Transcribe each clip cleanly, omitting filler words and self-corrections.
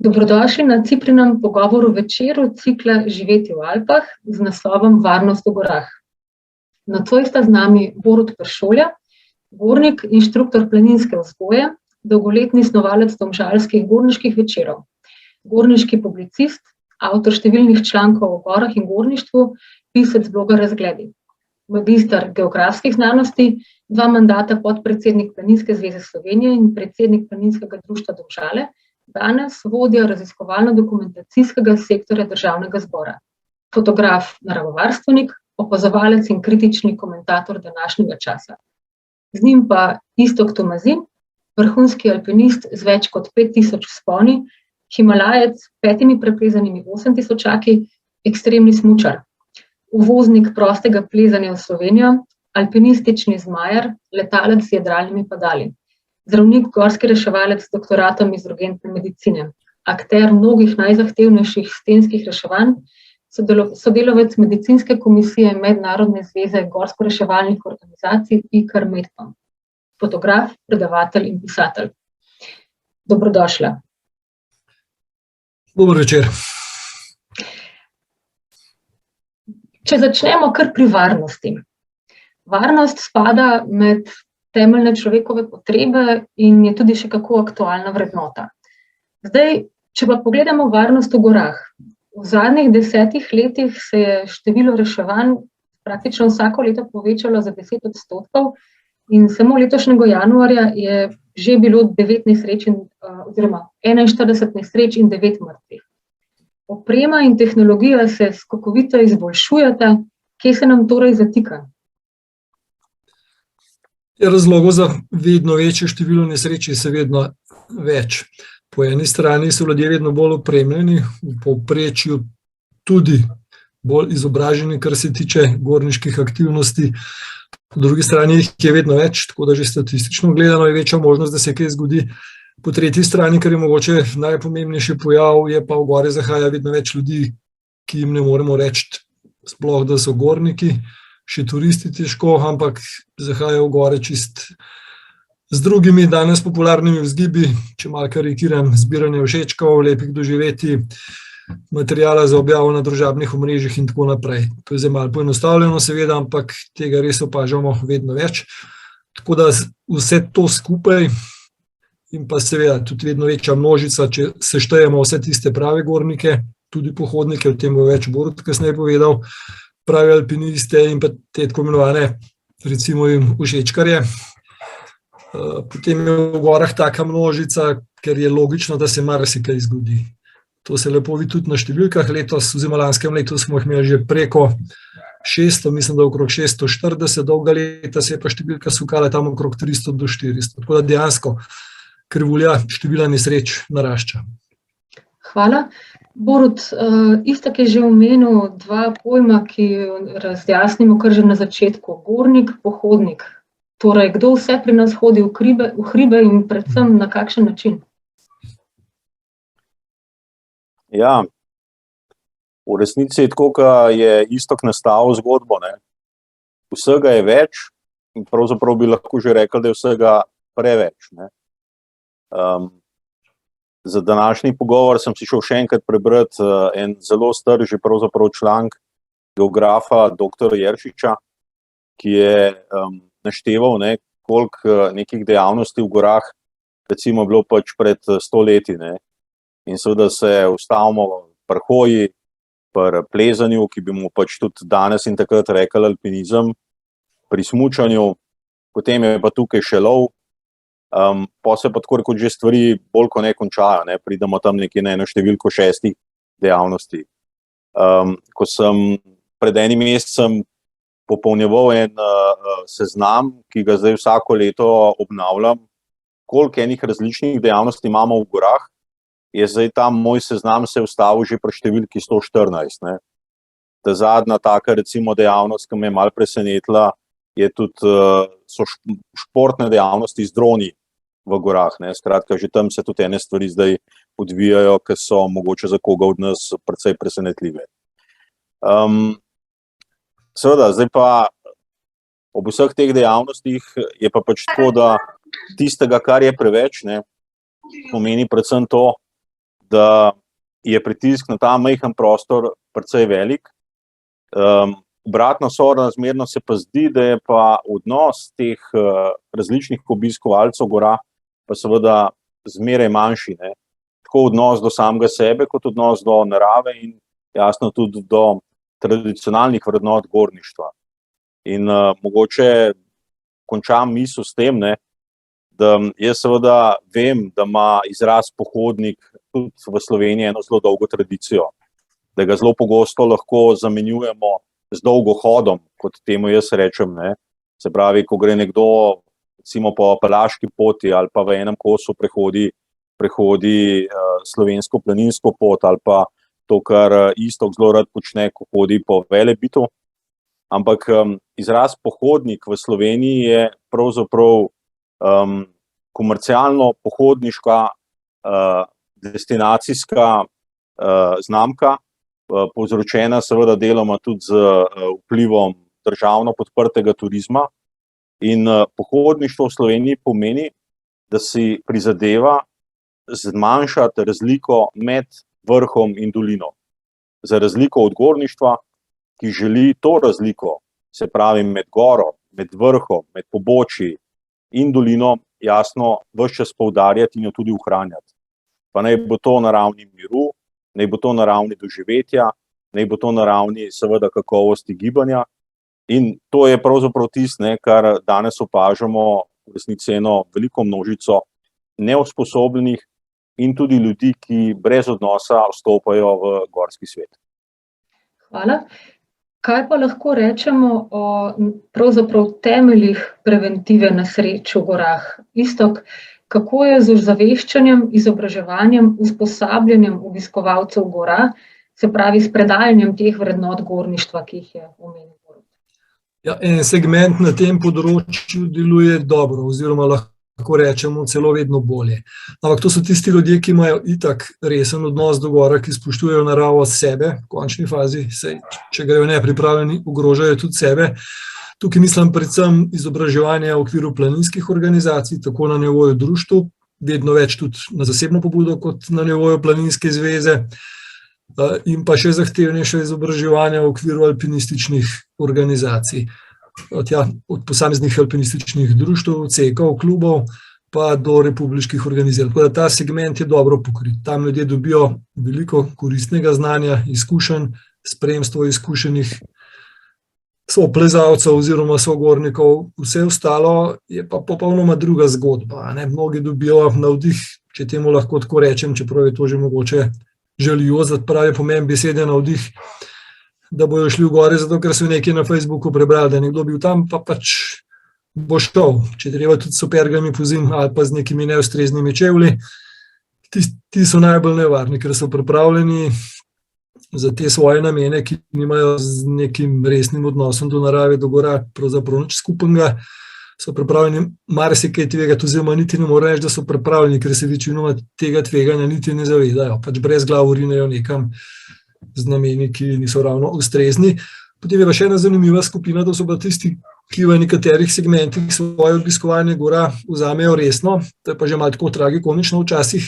Dobrodošli na Ciprinem pogovoru večeru cikla Živeti v Alpah z naslovom Varnost v gorah. Nocoj sta z nami Borut Peršolja, gornik, inštruktor planinske vzgoje, dolgoletni snovalec domžalskih gorniških večerov, gorniški publicist, avtor številnih člankov o gorah in gorništvu, pisec bloga Razgledi, magister geografskih znanosti, 2 mandata podpredsednik Planinske zveze Slovenije in predsednik Planinskega društva Domžale, danes vodja raziskovalno-dokumentacijskega sektorja Državnega zbora, fotograf, naravovarstvenik, opazovalec in kritični komentator današnjega časa. Z njim pa Iztok Tomazin, vrhunski alpinist z več kot 5000 vzponi, himalajec s 5 preplezanimi 8000-aki, ekstremni smučar, uvoznik prostega plezanja v Slovenijo, alpinistični zmajar, letalec z jadralnimi padali, zdravnik, gorski reševalec z doktoratom iz urgentne medicine, akter mnogih najzahtevnejših stenskih reševanj, sodelavec medicinske komisije Mednarodne zveze gorsko-reševalnih organizacij IKAR Medpam, fotograf, predavatelj in pisatelj. Dobrodošla. Dober večer. Če začnemo kar pri varnosti. Varnost spada med temeljne človekove potrebe in je tudi še kako aktualna vrednota. Zdaj, če pa pogledamo varnost v gorah. V zadnjih 10 letih se je število reševanj praktično vsako leto povečalo za 10%, in samo letošnjega januarja je že bilo 9 nesreč oziroma 41 nesreč in 9 mrtvih. Oprema in tehnologija se skokovito izboljšujeta, kje se nam torej zatika? Razlogov za vedno večje število nesreč je vedno več. Po eni strani so ljudje vedno bolj opremljeni, v povprečju tudi bolj izobraženi, kar se tiče gorniških aktivnosti. Po drugi strani jih je vedno več, tako da že statistično gledano je večja možnost, da se kaj zgodi. Po tretji strani, kar je mogoče najpomembnejši pojav, je pa v gore zahaja vedno več ljudi, ki jim ne moremo reči sploh, da so gorniki. Še turisti težko, ampak zahajajo v gore čist z drugimi danes popularnimi vzgibi, če malo karikiram, zbiranje všečkov, lepih doživetij, materijala za objavo na družabnih omrežjih in tako naprej. To je zdaj malo poenostavljeno seveda, ampak tega res opažamo vedno več. Tako da vse to skupaj in pa seveda tudi vedno večja množica, če seštejemo vse tiste prave gornike, tudi pohodnike, o tem bo več Borut kasneje povedal, pravi alpiniste in pa te tako imenovane, recimo jim všečkarje. Potem je v gorah taka množica, ker je logično, da se marsikaj zgodi. To se lepo vidi tudi na številkah. Letos, oziroma lanskem letu smo jih imeli že preko 600, mislim, da okrog 640, dolga leta se je pa številka sukala tam okrog 300 do 400. Tako da dejansko krivulja števila nesreč narašča. Hvala. Borut, Iztok je že omenil 2 pojma, ki razjasnimo kar že na začetku. Gornik, pohodnik. Torej, kdo vse pri nas hodi v hribe in predvsem na kakšen način? Ja, v resnici je tako, ko je Iztok nastavil zgodbo, ne. Vsega je več in pravzaprav bi lahko že rekel, da je vsega preveč, ne. Za današnji pogovor sem si šel še enkrat prebrati en zelo star že pravzaprav članek geografa dr. Jeršiča, ki je našteval, ne, koliko nekih dejavnosti v gorah recimo bilo pač pred 100 leti, ne. In seveda se ustavimo pri hoji, pri plezanju, ki bi mu pač tudi danes in takrat rekli alpinizem, pri smučanju, potem je pa tukaj še lov. Pa se pa tako kot že stvari bolj ko ne končajo, ne, pridemo tam nekje na eno številko 6 dejavnosti. Ko sem pred enim mesecem popolnjeval en seznam, ki ga zdaj vsako leto obnavljam, koliko enih različnih dejavnosti imamo v gorah, je zdaj ta moj seznam se ustavil že pri številki 114, ne. Ta zadnja taka recimo dejavnost, ki me je malo presenetila, je tudi, so športne dejavnosti z droni v gorah, ne. Skratka, že tam se tudi ene stvari zdaj odvijajo, ki so mogoče za koga od nas precej presenetljive. Seveda, zdaj pa ob vseh teh dejavnostih je pa pač tako, da tistega, kar je preveč, ne, pomeni predvsem to, da je pritisk na ta majhen prostor precej velik. Obratno sorazmerno se pa zdi, da je pa odnos teh različnih obiskovalcev gora pa seveda zmeraj manjši, ne. Tako odnos do samega sebe, kot odnos do narave in jasno tudi do tradicionalnih vrednot gorništva. In mogoče končam misel s tem, ne, da jaz seveda vem, da ima izraz pohodnik tudi v Sloveniji eno zelo dolgo tradicijo, da ga zelo pogosto lahko zamenjujemo z dolgohodom, kot temu jaz rečem, ne. Se pravi, ko gre nekdo recimo po Apalaški poti ali pa v enem kosu prehodi slovensko planinsko pot ali pa to, kar Iztok zelo rad počne, ko hodi po Velebitu. Ampak izraz pohodnik v Sloveniji je pravzaprav komercialno-pohodniška destinacijska znamka, povzročena seveda deloma tudi z vplivom državno podprtega turizma. In pohodništvo v Sloveniji pomeni, da si prizadeva zmanjšati razliko med vrhom in dolino. Za razliko od gorništva, ki želi to razliko, se pravi med goro, med vrhom, med pobočji in dolino, jasno ves čas poudarjati in jo tudi ohranjati. Pa naj bo to na ravni miru, naj bo to na ravni doživetja, naj bo to na ravni seveda kakovosti gibanja. In to je pravzaprav tisto, kar danes opažamo v resnici eno veliko množico neusposobljenih in tudi ljudi, ki brez odnosa vstopajo v gorski svet. Hvala. Kaj pa lahko rečemo o pravzaprav temeljih preventive nesreč v gorah? Iztok, kako je z ozaveščanjem, izobraževanjem, usposabljanjem obiskovalcev gora, se pravi s predajanjem teh vrednot gorništva, ki jih je omenil? Ja, en segment na tem področju deluje dobro, oziroma lahko rečemo celo vedno bolje. Ampak to so tisti ljudje, ki imajo itak resen odnos do gora, ki spoštujejo naravo sebe, v končni fazi, saj, če grejo nepripravljeni, ogrožajo tudi sebe. Tukaj mislim predvsem izobraževanje v okviru planinskih organizacij, tako na nivoju društev, vedno več tudi na zasebno pobudo kot na nivoju planinske zveze, in pa še zahtevnejše izobraževanje v okviru alpinističnih organizacij. Od posameznih alpinističnih društev, cekov, klubov, pa do republiških organizacij. Tako da ta segment je dobro pokrit. Tam ljudje dobijo veliko koristnega znanja, izkušenj, spremstvo izkušenih soplezalcev oziroma sogornikov. Vse ostalo je pa popolnoma druga zgodba, ne. Mnogi dobijo navdih, če temu lahko tako rečem, čeprav je to že mogoče želijo, pravi pomen besede navdih, da bojo šli v gore, zato ker so nekaj na Facebooku prebrali, da je nekdo bil tam, pa pač bo šel, če treba tudi s supergami pozimi ali pa z nekimi neustreznimi čevlji. Ti so najbolj nevarni, ker so pripravljeni za te svoje namene, ki nimajo z nekim resnim odnosom do narave, do gora, pravzaprav nič skupnega. So pripravljeni marsikaj tvegati, oziroma niti ne morejo reči, da so pripravljeni, ker se večinoma tega tveganja niti ne zavedajo. Pač brez glavo rinejo nekam z nameni, ki niso ravno ustrezni. Potem je pa še ena zanimiva skupina, to so pa tisti, ki v nekaterih segmentih svoje obiskovanje gora vzamejo resno, to je pa že malo tako tragikomično včasih,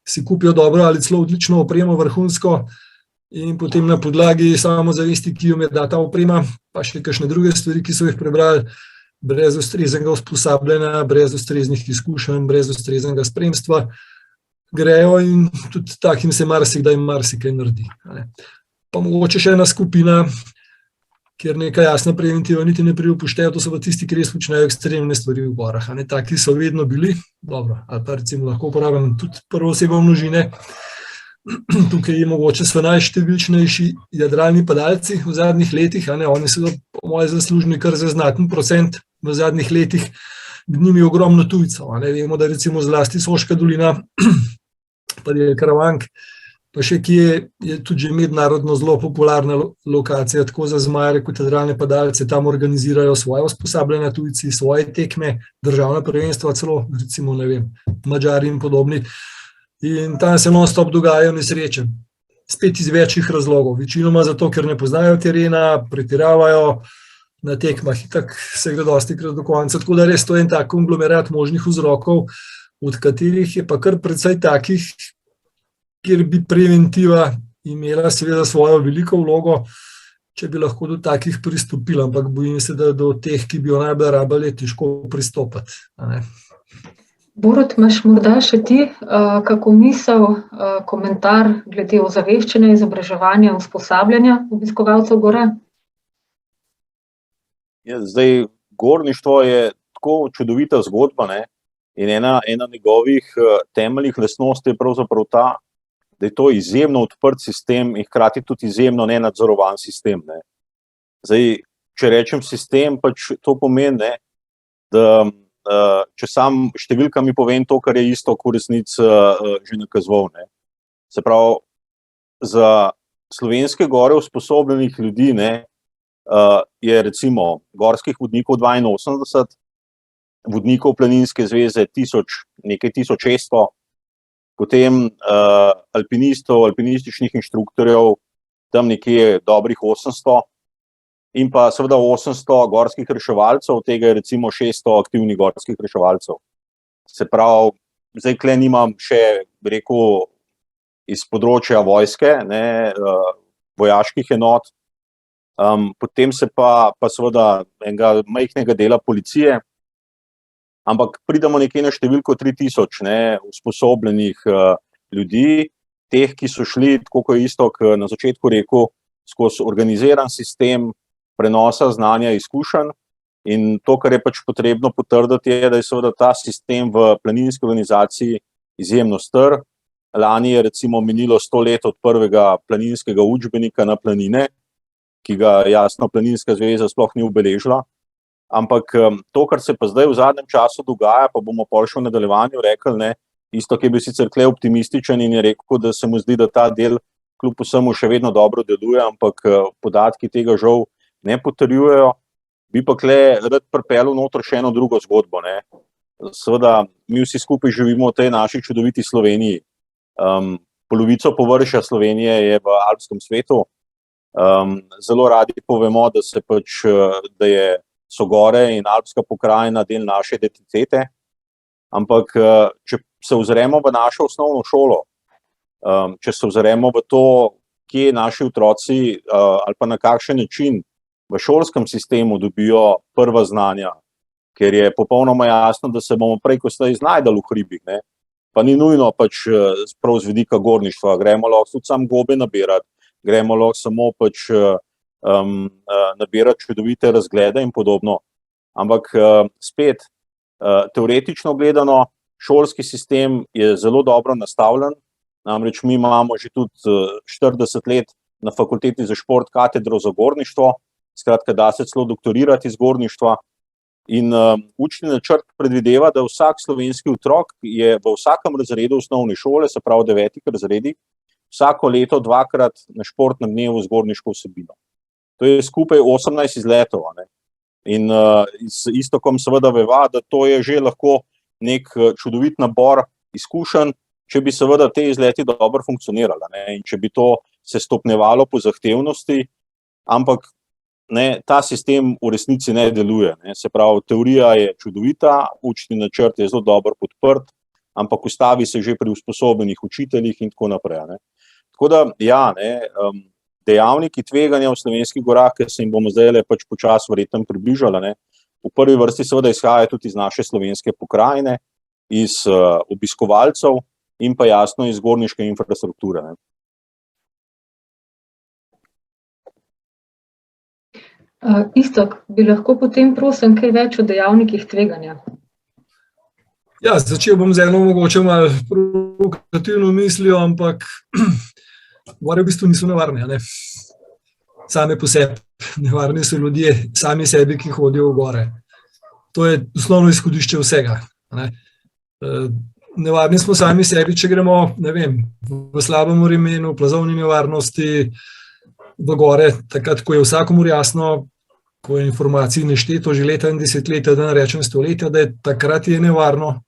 si kupijo dobro ali celo odlično opremo, vrhunsko, in potem na podlagi samozavesti, ki jim je da ta oprema, pa še kakšne druge stvari, ki so jih prebrali, brez ustreznega usposabljanja, brez ustreznih izkušenj, brez ustreznega spremstva, grejo in tudi takim se marsikdaj marsikaj naredi. Pa mogoče še ena skupina, kjer neka jasna preventiva niti ne pride v poštev, to so pa tisti, ki res počnejo ekstremne stvari v gorah. Taki so vedno bili, dobro, ali pa recimo lahko uporabljam tudi prvo osebo množine. Tukaj je mogoče so najštevilčnejši jadralni padalci v zadnjih letih, oni so po moje zaslužni kar za znaten procent v zadnjih letih, med njimi je ogromno tujcev. Vemo, da recimo zlasti Soška dolina, pa je Karavank, pa še kje je tudi že mednarodno zelo popularna lokacija, tako za zmajarje kot jadralne padalce, tam organizirajo svoje usposabljanja tujci, svoje tekme, državna prvenstva celo, recimo, ne vem, Madžari in podobni. In tam se non-stop dogajajo nesreče. Spet iz večjih razlogov. Večinoma zato, ker ne poznajo terena, pretiravajo na tekmah in tako se gre dostikrat do konca. Tako da res to je en tak konglomerat možnih vzrokov, od katerih je pa kar precej takih, kjer bi preventiva imela seveda svojo veliko vlogo, če bi lahko do takih pristopili, ampak bojim se, da do teh, ki bi jo najbolj rabili, je težko pristopiti. Borut, imaš morda še ti kako misel, komentar glede ozaveščanja, izobraževanja, usposabljanja obiskovalcev gore? Ja, zdaj, gorništvo je tako čudovita zgodba, ne? In ena njegovih temeljnih lastnosti je pravzaprav ta, da je to izjemno odprt sistem in hkrati tudi izjemno nenadzorovan sistem. Ne? Zdaj, če rečem sistem, pač to pomeni, ne, da če sam številkami povem to, kar je isto, kot resnic že nakazoval. Ne? Se pravi, za slovenske gore usposobljenih ljudi, ne, je recimo gorskih vodnikov 82, vodnikov Planinske zveze nekaj 1600, potem alpinistov, alpinističnih inštruktorjev, tam nekje dobrih 800, in pa seveda 800 gorskih reševalcev, od tega je recimo 600 aktivnih gorskih reševalcev. Se pravi, zdaj tukaj nimam še, bi rekel, iz področja vojske, ne, vojaških enot, potem se pa seveda enega majhnega dela policije, ampak pridemo nekje na številko 3000 usposobljenih ljudi, teh, ki so šli, tako kot je Iztok na začetku rekel, skozi organiziran sistem prenosa znanja izkušenj. In to, kar je pač potrebno potrditi, je, da je seveda ta sistem v planinski organizaciji izjemno star. Lani je recimo minilo 100 let od prvega planinskega učbenika na planine, ki ga jasno Planinska zveza sploh ni obeležila. Ampak to, kar se pa zdaj v zadnjem času dogaja, pa bomo pol še v nadaljevanju rekli, ne, Iztok je bil sicer tukaj optimističen in je rekel, da se mu zdi, da ta del kljub vsemu še vedno dobro deluje, ampak podatki tega žal ne potrjujejo. Bi pa tukaj rad pripeljal noter še eno drugo zgodbo. Ne. Seveda, mi vsi skupaj živimo v tej naši čudoviti Sloveniji. Polovico površja Slovenije je v alpskem svetu. Zelo radi povemo, da so gore in alpska pokrajina del naše identitete, ampak če se ozremo v našo osnovno šolo, če se ozremo v to, kje naši otroci ali pa na kakšen način v šolskem sistemu dobijo prva znanja, ker je popolnoma jasno, da se bomo prej, ko slej znajdali v hribih, ne? Pa ni nujno pač prav z vidika gorništva, gremo lahko tudi sam gobe nabirati, gremo lahko samo pač nabirati čudovite razglede in podobno. Ampak spet, teoretično gledano, šolski sistem je zelo dobro nastavljen, namreč mi imamo že tudi 40 let na fakulteti za šport katedro za gorništvo, skratka, da se celo doktorirati iz gorništva. In učni načrt predvideva, da vsak slovenski otrok je v vsakem razredu osnovne šole, se pravi 9 razredih, vsako leto 2-krat na športnem dnevu z gorniško vsebino. To je skupaj 18 izletov. Ne? In z Istokom seveda veva, da to je že lahko nek čudovit nabor izkušenj, če bi seveda te izleti dobro funkcionirali, ne? In če bi to se stopnjevalo po zahtevnosti, ampak ne, ta sistem v resnici ne deluje. Ne? Se pravi, teorija je čudovita, učni načrt je zelo dobro podprt, ampak ustavi se že pri usposobljenih učiteljih in tako naprej. Ne? Tako da, ja, ne, dejavniki tveganja v slovenskih gorah, ki se jim bomo zdaj pač počasi verjetno približali, ne, v prvi vrsti seveda izhajajo tudi iz naše slovenske pokrajine, iz obiskovalcev in pa jasno iz gorniške infrastrukture. Ne. Iztok, bi lahko potem prosim kaj več o dejavnikih tveganja? Ja, začel bom z eno mogoče malo provokativno mislijo, ampak gore v bistvu niso nevarne, ne? Same po sebi. Nevarni so ljudje sami sebi, ki hodijo v gore. To je osnovno izhodišče vsega. Ne? Nevarni smo sami sebi, če gremo, ne vem, v slabem vremenu, v plazovni nevarnosti, v gore, takrat, ko je vsakomur jasno, ko je informacij nešteto že leta in desetletja, da ne rečem stoletja, da je takrat je nevarno.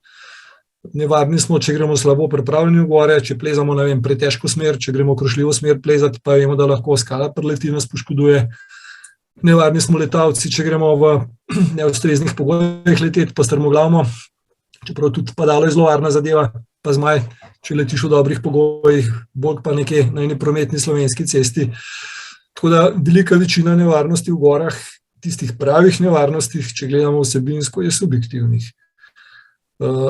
Nevarni smo, če gremo slabo pripravljeni v gore, če plezamo, ne vem, pretežko smer, če gremo krošljivo smer plezati, pa vemo, da lahko skala preleti, nas poškoduje. Nevarni smo letalci, če gremo v neustreznih pogojih leteti, pa strmoglavimo, čeprav tudi padalo je zelo varna zadeva, pa zmaj, če letiš v dobrih pogojih, bolj pa nekje na eni prometni slovenski cesti. Tako da velika večina nevarnosti v gorah, tistih pravih nevarnostih, če gledamo vsebinsko, je subjektivnih.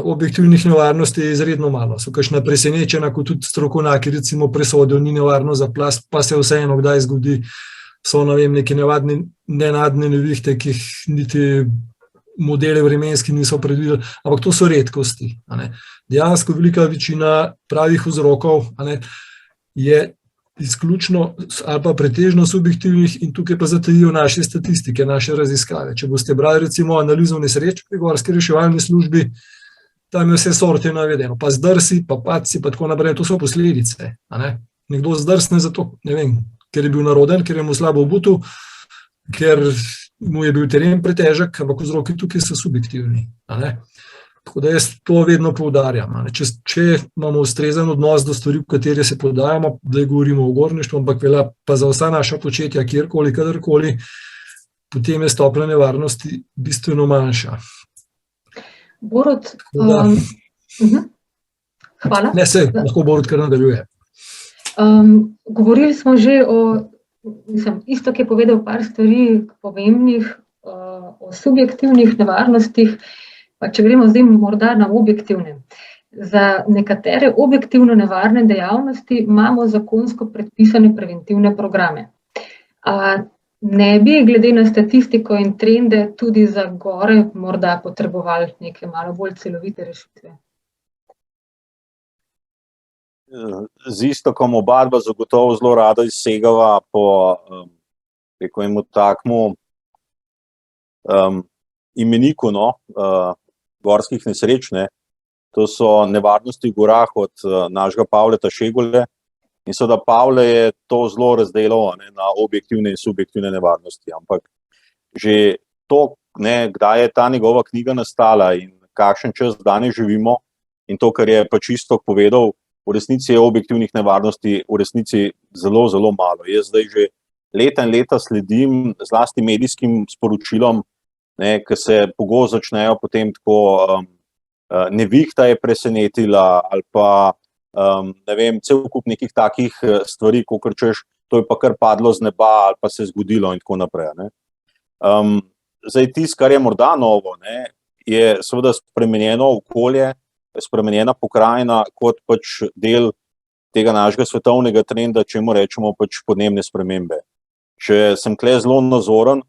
Objektivnih nevarnosti je izredno malo. So kakšna presenečena, kot tudi strokovnjaki recimo presodijo, ni nevarno za plaz, pa se vseeno kdaj zgodi, so neke nenadne nevihte, ki jih niti modele vremenski niso predvideli, ampak to so redkosti. Dejansko velika večina pravih vzrokov je izključno ali pa pretežno subjektivnih in tukaj pa zatajijo naše statistike, naše raziskave. Če boste brali recimo analizo nesreč pri gorski reševalni službi, tam je vse sorte navedeno, pa zdrsi, pa padci, pa tako naprej, to so posledice. Nekdo zdrsne zato, ne vem, ker je bil naroden, ker je mu slabo obutel, ker mu je bil teren pretežek, ampak vzroki tukaj so subjektivni. Tako da jaz to vedno poudarjam. Če imamo ustrezen odnos do stvari, v katere se podajamo, da govorimo o gorništvu, ampak velja pa za vsa naša početja, kjerkoli, kadarkoli, potem je stopnja nevarnosti bistveno manjša. Borut, hvala. Ne, se lahko Borut kar nadaljuje. Govorili smo že isto, ki je povedal par stvari pomembnih, o subjektivnih nevarnostih, pa če gremo zdaj morda na objektivne. Za nekatere objektivno nevarne dejavnosti imamo zakonsko predpisane preventivne programe. Ne bi, glede na statistiko in trende, tudi za gore morda potrebovali neke malo bolj celovite rešitve? Z Iztokom oba dva zagotovo zelo rada izsegava po takmu imeniku gorskih nesreč. To so nevarnosti v gorah od našega Pavleta Šegule. In seveda Pavle je to zelo razdelal na objektivne in subjektivne nevarnosti. Ampak že to, kdaj je ta njegova knjiga nastala in kakšen čas danes živimo, in to, kar je pač Iztok povedal, v resnici je objektivnih nevarnosti v resnici zelo, zelo malo. Jaz zdaj že leta in leta sledim zlasti medijskim sporočilom, ki se pogosto začnejo potem tako, nevihta je presenetila ali pa cel kup nekih takih stvari, kakor češ, to je pa kar padlo z neba ali pa se je zgodilo in tako naprej. Zdaj tisto, kar je morda novo, je seveda spremenjeno okolje, spremenjena pokrajina kot pač del tega našega svetovnega trenda, čemu rečemo pač podnebne spremembe. Če sem tukaj zelo nazoren,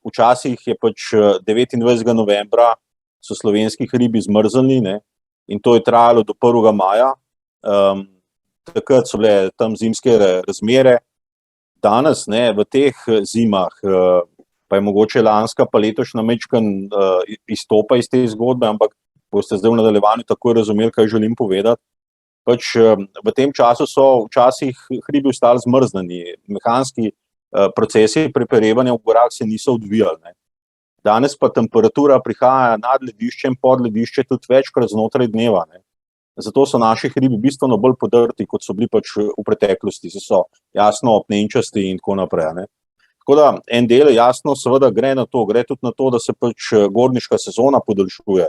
včasih je pač 29. novembra so slovenski hribi zmrznili, in to je trajalo do 1. maja. Takrat so bile tam zimske razmere. Danes, v teh zimah, pa je mogoče lanska pa letošnja majčkeno izstopa iz te zgodbe, ampak boste zdaj v nadaljevanju takoj razumeli, kaj želim povedati. Pač v tem času so včasih hribi ostali zmrznjeni, mehanski procesi preperevanja v gorah se niso odvijali. Danes pa temperatura prihaja nad ledišče in pod ledišče tudi večkrat znotraj dneva. Zato so naši hribi bistveno bolj podrti, kot so bili pač v preteklosti, se so jasno opnenčasti in tako naprej. Tako da en del jasno seveda gre tudi na to, da se pač gorniška sezona podaljšuje,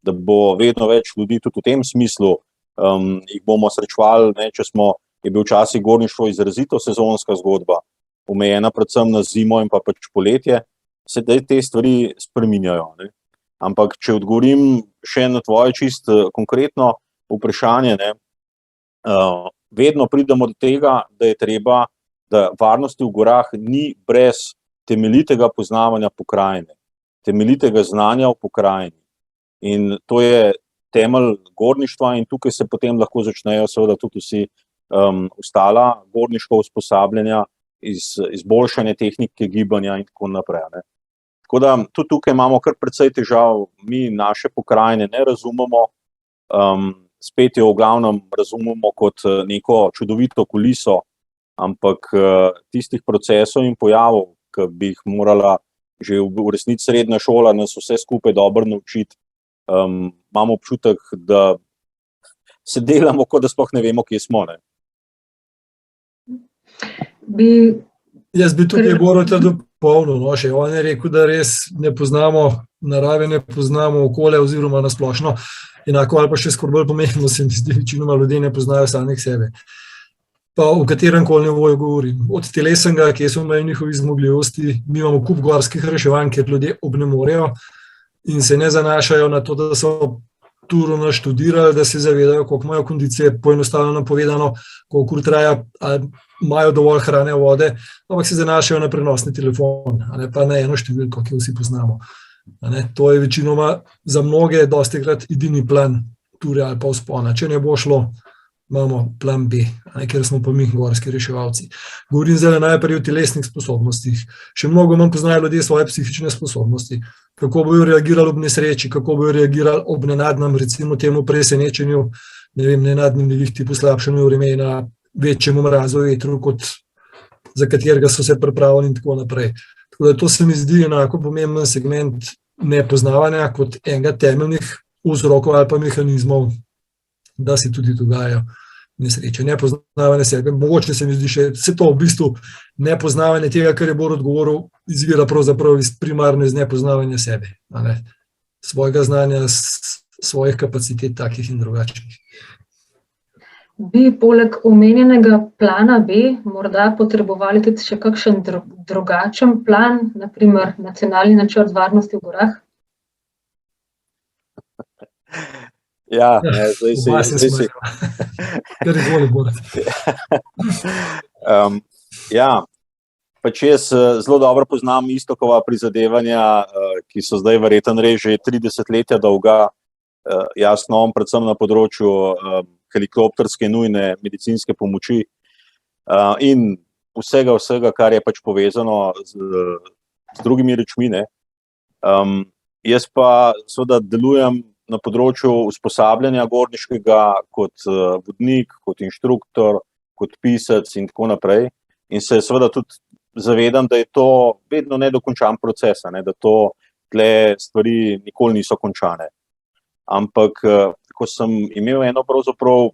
da bo vedno več ljudi tudi v tem smislu, jih bomo srečevali, je bil včasih gorništvo izrazito sezonska zgodba, omejena predvsem na zimo in pa pač poletje, se te stvari spreminjajo. Ampak če odgovorim še na tvoje čisto konkretno vprašanje, vedno pridemo do tega, da je treba, da varnosti v gorah ni brez temeljitega poznavanja pokrajine, temeljitega znanja v pokrajini. In to je temelj gorništva in tukaj se potem lahko začnejo seveda tudi vsi ostala gorniška usposabljanja, izboljšanje tehnike gibanja in tako naprej. Tako da tudi tukaj imamo kar precej težav, mi naše pokrajine ne razumemo, spet jo v glavnem razumemo kot neko čudovito kuliso, ampak tistih procesov in pojavov, ki bi jih morala že v resnici srednja šola nas vse skupaj dobro naučiti, imamo občutek, da se delamo, kot da sploh ne vemo, kje smo. Jaz bi tukaj Boruta dopolnil. On je rekel, da res ne poznamo narave ne poznamo, okolja oziroma nasplošno, enako ali pa še skoraj bolj pomembno, se mi zdi, večinoma ljudje ne poznajo samih sebe. Pa v katerem koli nivoju govorim. Od telesenega, kje so imajo njihovi zmogljivosti, mi imamo kup gorskih reševanj, kjer ljudje obnemorejo in se ne zanašajo na to, da so turo naštudirali, da se zavedajo, koliko imajo kondicije, poenostavljeno povedano, koliko traja, ali imajo dovolj hrane, vode, ampak se zanašajo na prenosni telefon, pa na eno številko, ki jo vsi poznamo. To je večinoma za mnoge dostikrat edini plan ture ali pa vzpona. Če ne bo šlo, imamo plan B, ker smo pa mi gorski reševalci. Govorim zdaj najprej o telesnih sposobnostih. Še mnogo manj poznajo ljudje svoje psihične sposobnosti. Kako bojo reagirali ob nesreči, kako bojo reagirali ob nenadnem, recimo temu presenečenju, nenadnem nevihti, poslabšanju vremena, večjemu mrazu, vetru, za katerega so se pripravili in tako naprej. Tako da to se mi zdi enako pomemben segment nepoznavanja kot enega temeljnih vzrokov ali pa mehanizmov, da se tudi dogajajo nesreče. Nepoznavanje sebe, mogoče se mi zdi še vse to v bistvu nepoznavanje tega, kar je Borut govoril, izvira pravzaprav primarno iz nepoznavanja sebe, svojega znanja, svojih kapacitet takih in drugačnih. Bi poleg omenjenega plana B morda potrebovali tudi še kakšen drugačen plan, naprimer nacionalni načrt varnosti v gorah? Ja, zdaj si. Kar izvoli, Borut. Ja, pač jaz zelo dobro poznam Iztokova prizadevanja, ki so zdaj verjetno že 30 dolga, jasno, predvsem na področju helikopterske nujne medicinske pomoči in vsega, kar je pač povezano z drugimi rečmi. Jaz pa seveda delujem na področju usposabljanja gorniškega kot vodnik, kot inštruktor, kot pisec in tako naprej. In se seveda tudi zavedam, da je to vedno nedokončan proces, da to tle stvari nikoli niso končane. Ampak ko sem imel eno pravzaprav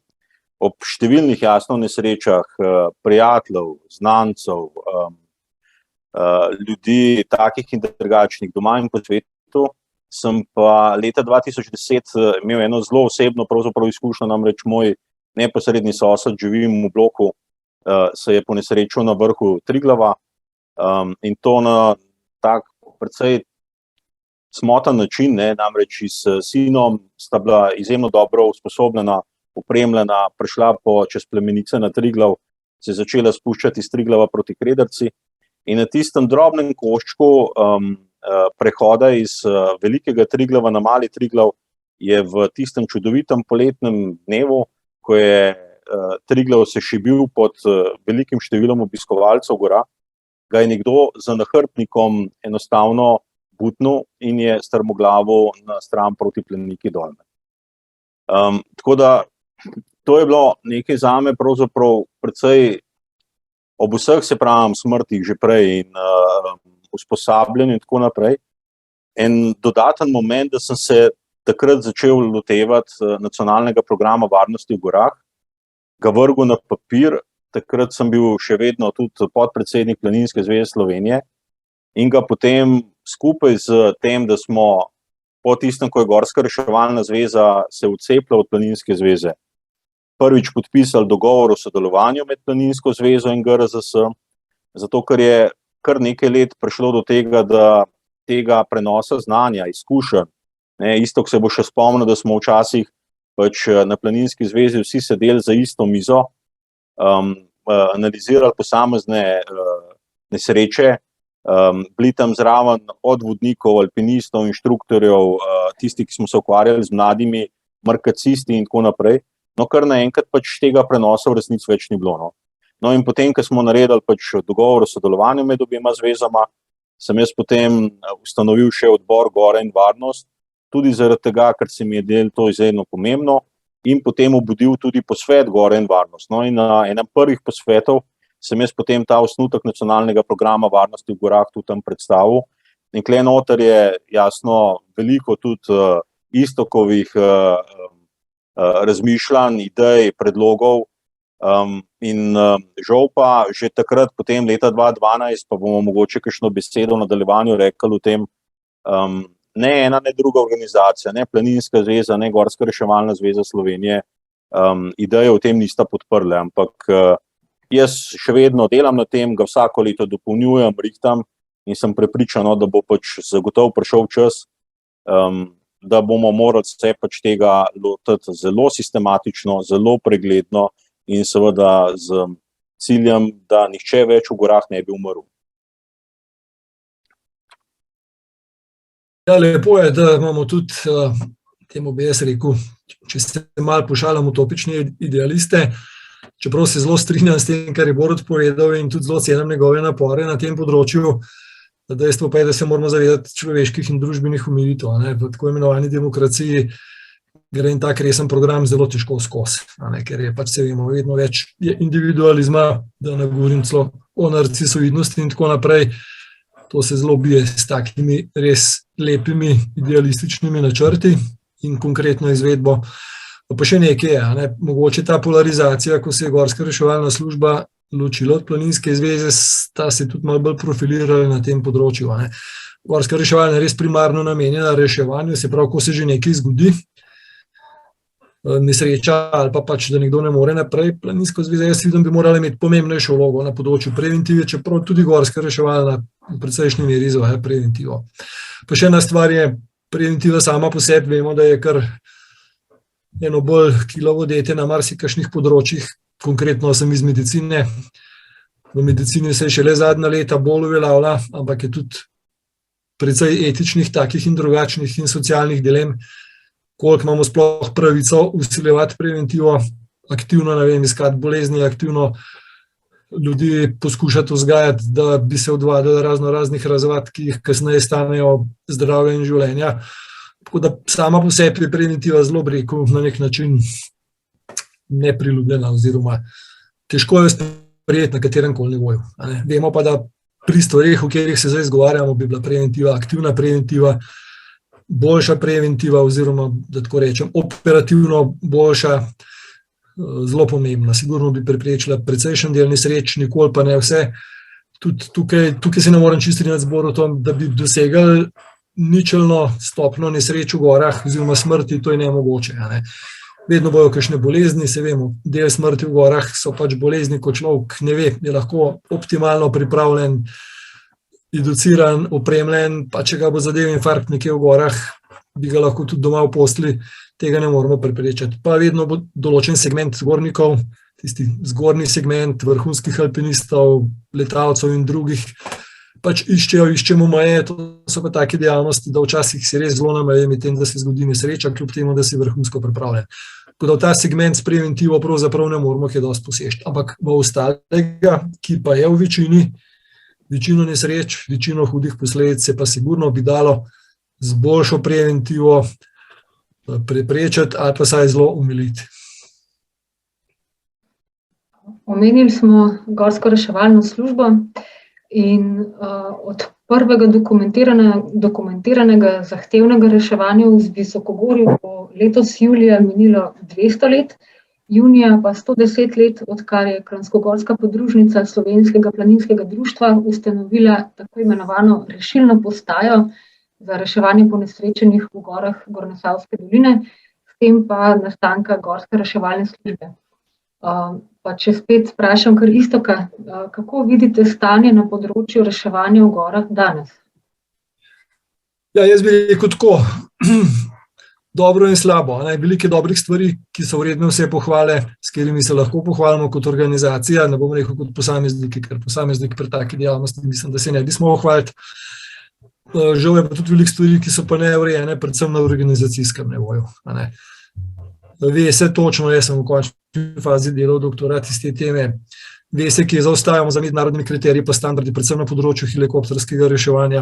ob številnih jasno nesrečah prijateljev, znancev, ljudi takih in drugačnih doma in po svetu, sem pa leta 2010 imel eno zelo osebno pravzaprav izkušnjo, namreč moj neposredni sosed, živim v bloku, se je ponesrečil na vrhu Triglava in to na tak precej smotan način, namreč s sinom sta bila izjemno dobro usposobljena, opremljena, prišla čez plemenice na Triglav, se je začela spuščati iz Triglava proti Krederci in na tistem drobnem koščku prehoda iz velikega Triglava na mali Triglav je v tistem čudovitem poletnem dnevu, ko je Triglav se šibil pod velikim številom obiskovalcev gora, ga je nekdo za nahrbtnikom enostavno butnil in je strmoglavo na stran proti Pleniki Dolme. Tako da to je bilo nekaj zame pravzaprav precej ob vseh, se pravim, smrtih že prej in usposabljanju in tako naprej. En dodaten moment, da sem se takrat začel lotevati nacionalnega programa varnosti v gorah, ga vrgel na papir, takrat sem bil še vedno tudi podpredsednik Planinske zveze Slovenije in ga potem skupaj z tem, da smo po tistem, ko je Gorska reševalna zveza se odcepila od Planinske zveze, prvič podpisali dogovor o sodelovanju med Planinsko zvezo in GRZS, zato ker je kar nekaj let prišlo do tega, da tega prenosa znanja, izkušenj. Iztok se bo še spomnil, da smo včasih pač na Planinski zvezi vsi sedeli za isto mizo, analizirali posamezne nesreče, bili tam zraven od vodnikov, alpinistov, inštruktorjev, tisti, ki smo se ukvarjali z mladimi, markacisti in tako naprej. No, kar naenkrat pač tega prenosa v resnici več ni bilo. No, in potem, ko smo naredili pač dogovor o sodelovanju med obema zvezama, sem jaz potem ustanovil še odbor Gore in varnost, tudi zaradi tega, ker se mi je del to izjemno pomembno in potem obudil tudi posvet Gore in varnost. No, in na enem prvih posvetov sem jaz potem ta osnutek nacionalnega programa varnosti v gorah tudi tam predstavil. In kle noter je jasno veliko tudi Istokovih razmišljanj, idej, predlogov in žal pa že takrat, potem leta 2012, pa bomo mogoče kakšno besedo v nadaljevanju rekli o tem, ne ena, ne druga organizacija, ne Planinska zveza, ne Gorska reševalna zveza Slovenije ideje o tem nista podprle, ampak jaz še vedno delam na tem, ga vsako leto dopolnjujem, rihtam in sem prepričan, da bo pač zagotovo prišel čas, da bomo morali se pač tega lotiti zelo sistematično, zelo pregledno in seveda z ciljem, da nihče več v gorah ne bi umrl. Ja, lepo je, da imamo tudi, temu bi jaz rekel, če se malo pošalim, utopične idealiste, čeprav se zelo strinjam s tem, kar je Borut povedal in tudi zelo cenim njegove napore na tem področju. Dejstvo pa je, da se moramo zavedati človeških in družbenih omejitev. V tako imenovani demokraciji gre en tak resen program zelo težko skozi, ker je pač se vemo, vedno več je individualizma, da ne govorim celo o narcisoidnosti in tako naprej. To se zelo bije s takimi res lepimi idealističnimi načrti in konkretno izvedbo. Pa še nekaj je, mogoče ta polarizacija, ko se je Gorska reševalna služba ločila od Planinske zveze, sta se tudi malo bolj profilirali na tem področju. Gorska reševalna je res primarno namenjena reševanju, se pravi, ko se že nekaj zgodi, nesreča ali pa pač, da nekdo ne more naprej, Planinska zveza, jaz vidim, bi morala imeti pomembnejšo vlogo na področju preventive, čeprav tudi Gorska reševalna v precejšnji meri izvaja preventivo. Pa še ena stvar je, preventiva sama po sebi, vemo, da je kar eno bolj kilavo dete na marsikakšnih področjih, konkretno sem iz medicine. V medicini se je šele zadnja leta bolj uveljavila, ampak je tudi precej etičnih, takih in drugačnih in socialnih dilem, koliko imamo sploh pravico vsiljevati preventivo, aktivno, iskati bolezni, aktivno ljudi poskušati vzgajati, da bi se odvadili raznih razvad, ki jih kasneje stanejo zdravja in življenja. Tako da sama po sebi je preventiva zelo, bi rekel, na nek način nepriljubljena oziroma težko jo sprejeti na katerem koli nivoju. Vemo pa, da pri stvareh, o katerih se zdaj izgovarjamo, bi bila preventiva, aktivna preventiva, boljša preventiva oziroma, da tako rečem, operativno boljša, zelo pomembna. Sigurno bi preprečila precejšen del nesreč, nikoli pa ne vse. Tudi tukaj se ne morem čisto strinjati z Borutom, da bi dosegli ničelno stopnjo nesreč v gorah oziroma smrti, to je nemogoče. Vedno bojo kakšne bolezni, se vemo, del smrti v gorah so pač bolezni, ko človek ne ve, je lahko optimalno pripravljen, educiran, opremljen, pa če ga bo zadev infarkt nekje v gorah, bi ga lahko tudi doma v postelji, tega ne moramo preprečiti. Pa vedno bo določen segment zgornikov, tisti zgornji segment vrhunskih alpinistov, letalcev in drugih, pač iščemo meje, to so pa take dejavnosti, da včasih si res zelo na meji med tem, da se zgodi nesreča, kljub temu, da si vrhunsko pripravljen. Tako da v ta segment s preventivo pravzaprav ne moramo kaj dosti poseči. Ampak v ostalega, ki pa je v večino nesreč, večino hudih posledic se pa sigurno bi dalo z boljšo preventivo preprečiti ali pa saj zelo omiliti. Omenili smo Gorsko reševalno službo. In od prvega dokumentiranega zahtevnega reševanja v visokogorju bo letos julija minilo 200 let, junija pa 110 let, odkar je Kranjskogorska podružnica Slovenskega planinskega društva ustanovila tako imenovano rešilno postajo za reševanje ponesrečenih v gorah Gornjesavske doline, s tem pa nastanka Gorske reševalne službe. Pa če spet vprašam kar Iztoka, kako vidite stanje na področju reševanja v gorah danes? Ja, jaz bi rekel tako, dobro in slabo. Veliko je dobrih stvari, ki so vredne vse pohvale, s katerimi se lahko pohvalimo kot organizacija, ne bom rekel kot posamezniki, ker posamezniki pri taki dejavnosti mislim, da se ne bi smelo hvaliti. Žal je pa tudi veliko stvari, ki so pa neurejene, predvsem na organizacijskem nivoju. Ve se točno, jaz sem v končni fazi delal doktorat iz te teme, ve se, kje zaostajamo za mednarodnimi kriteriji pa standardi, predvsem na področju helikopterskega reševanja.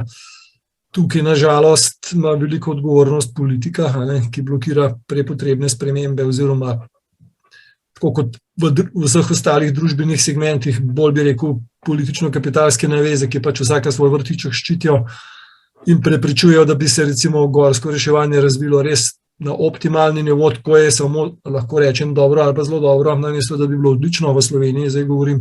Tukaj, na žalost, ima veliko odgovornost politika, ki blokira prepotrebne spremembe oziroma tako kot v vseh ostalih družbenih segmentih, bolj bi rekel politično-kapitalske naveze, ki pač vsaka svoj vrtiček ščitijo in preprečujejo, da bi se recimo gorsko reševanje razvilo res na optimalni nivo, tako je samo, lahko rečem, dobro ali pa zelo dobro, namesto da bi bilo odlično v Sloveniji, zdaj govorim.